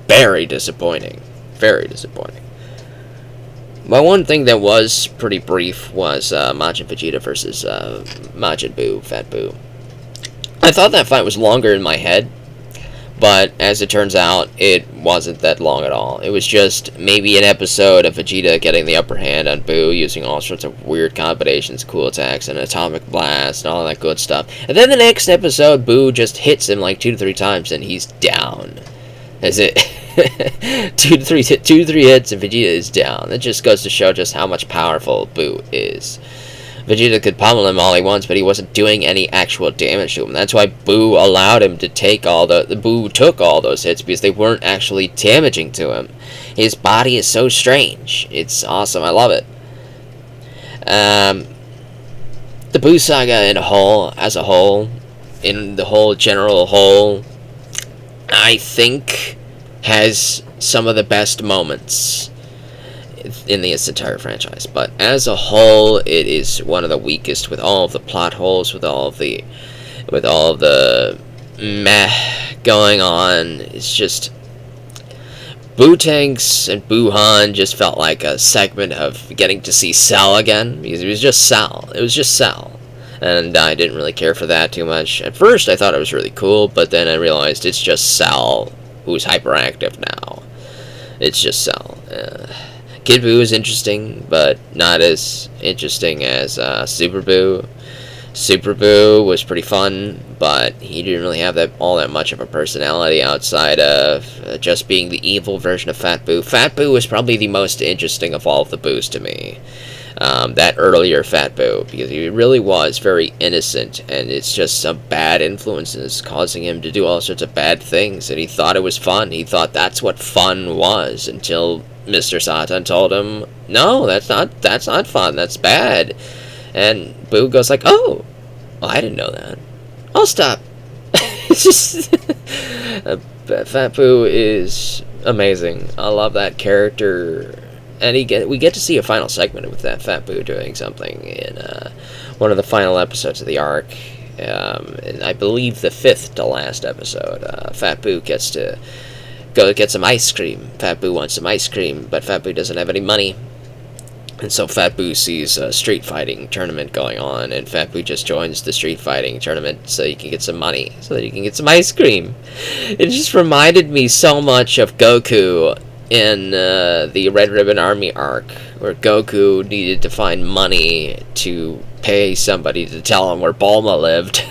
very disappointing. Very disappointing. But one thing that was pretty brief was Majin Vegeta versus Majin Buu, Fat Buu. I thought that fight was longer in my head, but as it turns out, it wasn't that long at all. It was just maybe an episode of Vegeta getting the upper hand on Buu, using all sorts of weird combinations, cool attacks, and atomic blast, and all that good stuff. And then the next episode, Buu just hits him like 2 to 3 times, and he's down. That's it. 2 to 3 hits, and Vegeta is down. That just goes to show just how much powerful Buu is. Vegeta could pummel him all he wants, but he wasn't doing any actual damage to him. That's why Buu allowed him to take Buu took all those hits, because they weren't actually damaging to him. His body is so strange. It's awesome. I love it. The Buu Saga as a whole, in the whole general whole, I think has some of the best moments in this entire franchise, but as a whole, it is one of the weakest, with all of the plot holes, with all of the meh going on. It's just Buu and Buu Han just felt like a segment of getting to see Cell again, because it was just Cell. It was just Cell, and I didn't really care for that too much. At first, I thought it was really cool, but then I realized it's just Cell who's hyperactive now. It's just Cell. Kid Buu is interesting, but not as interesting as Super Buu. Super Buu was pretty fun, but he didn't really have all that much of a personality outside of just being the evil version of Fat Buu. Fat Buu was probably the most interesting of all of the Boos to me. That earlier Fat Buu, because he really was very innocent, and it's just some bad influences causing him to do all sorts of bad things, and he thought it was fun. He thought that's what fun was, until Mr. Satan told him, no, that's not fun, that's bad. And Buu goes like, oh, well, I didn't know that. I'll stop. It's just Fat Buu is amazing. I love that character. And we get to see a final segment with that Fat Buu doing something in one of the final episodes of the arc. And I believe the 5th to last episode. Fat Buu gets to go get some ice cream. Fat Buu wants some ice cream, but Fat Buu doesn't have any money. And so Fat Buu sees a street fighting tournament going on, and Fat Buu just joins the street fighting tournament so he can get some money, so that he can get some ice cream. It just reminded me so much of Goku in the Red Ribbon Army arc, where Goku needed to find money to pay somebody to tell him where Bulma lived.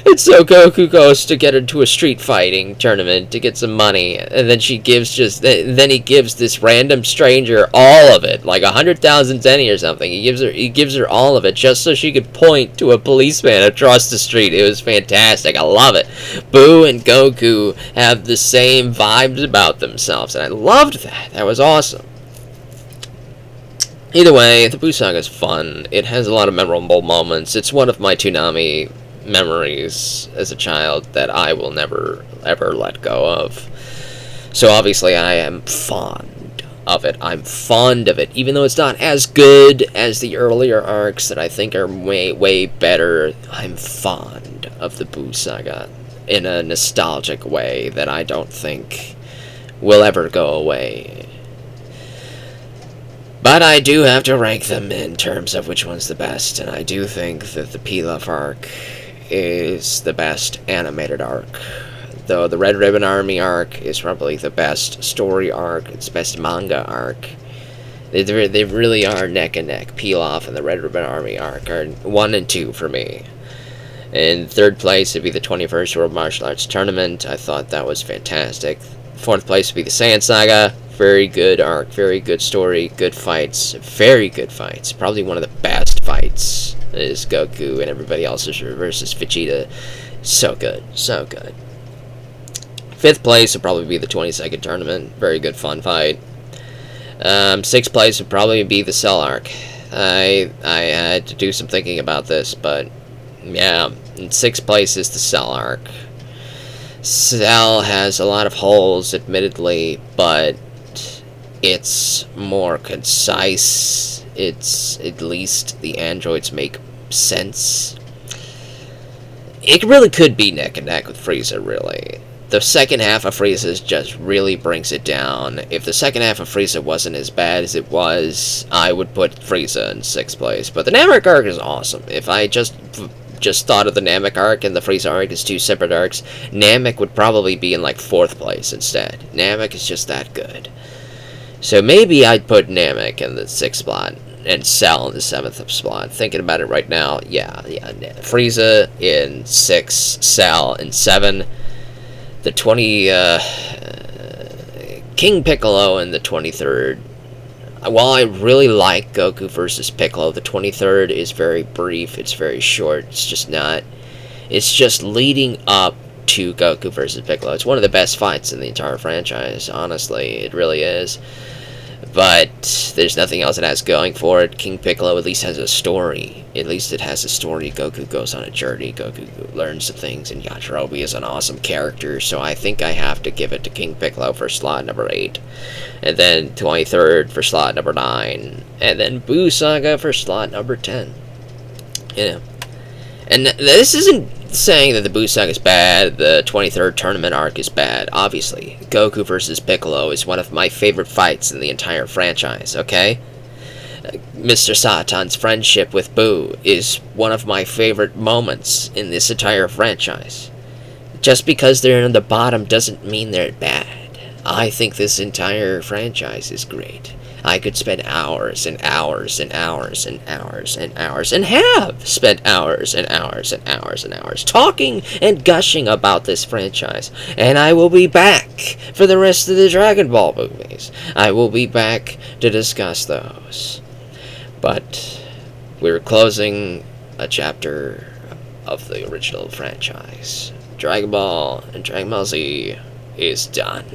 And so Goku goes to get into a street fighting tournament to get some money, and then he gives this random stranger all of it, like 100,000 zenny or something. He gives her all of it just so she could point to a policeman across the street. It was fantastic. I love it. Buu and Goku have the same vibes about themselves, and I loved that. That was awesome. Either way, the Buu Saga is fun. It has a lot of memorable moments. It's one of my Toonami memories as a child that I will never, ever let go of. So obviously I am fond of it. I'm fond of it. Even though it's not as good as the earlier arcs that I think are way, way better, I'm fond of the Buu Saga in a nostalgic way that I don't think will ever go away. But I do have to rank them in terms of which one's the best, and I do think that the Pilaf arc is the best animated arc. Though the Red Ribbon Army arc is probably the best story arc, it's the best manga arc. They really are neck and neck. Pilaf and the Red Ribbon Army arc are 1 and 2 for me. In 3rd place would be the 21st World Martial Arts Tournament. I thought that was fantastic. 4th place would be the Saiyan Saga. very good arc, very good story, good fights, very good fights. Probably one of the best fights is Goku and everybody else versus Vegeta. So good, so good. 5th place would probably be the 22nd tournament. Very good fun fight. 6th place would probably be the Cell arc. I had to do some thinking about this, but yeah, in 6th place is the Cell arc. Cell has a lot of holes, admittedly, but it's more concise. It's, at least the androids make sense. It really could be neck and neck with Frieza, really. The second half of Frieza just really brings it down. If the second half of Frieza wasn't as bad as it was, I would put Frieza in 6th place. But the Namek arc is awesome. If I just thought of the Namek arc and the Frieza arc as 2 separate arcs, Namek would probably be in like 4th place instead. Namek is just that good. So maybe I'd put Namek in the 6th spot and Cell in the 7th spot. Thinking about it right now, yeah. Frieza in 6, Cell in 7. The King Piccolo in the 23rd. While I really like Goku versus Piccolo, the 23rd is very brief. It's very short. It's just not. It's just leading up to Goku versus Piccolo. It's one of the best fights in the entire franchise. Honestly, it really is. But there's nothing else it has going for it. King Piccolo at least has a story. At least it has a story. Goku goes on a journey. Goku learns some things. And Yajirobe is an awesome character. So I think I have to give it to King Piccolo for slot number 8. And then 23rd for slot number 9. And then Buu Saga for slot number 10. Yeah. And this isn't saying that the Buu Saga is bad, the 23rd tournament arc is bad. Obviously, Goku versus Piccolo is one of my favorite fights in the entire franchise, okay? Mr. Satan's friendship with Buu is one of my favorite moments in this entire franchise. Just because they're in the bottom doesn't mean they're bad. I think this entire franchise is great. I could spend hours and hours and hours and hours and hours, and have spent hours and hours and hours and hours talking and gushing about this franchise. And I will be back for the rest of the Dragon Ball movies. I will be back to discuss those. But we're closing a chapter of the original franchise. Dragon Ball and Dragon Ball Z is done.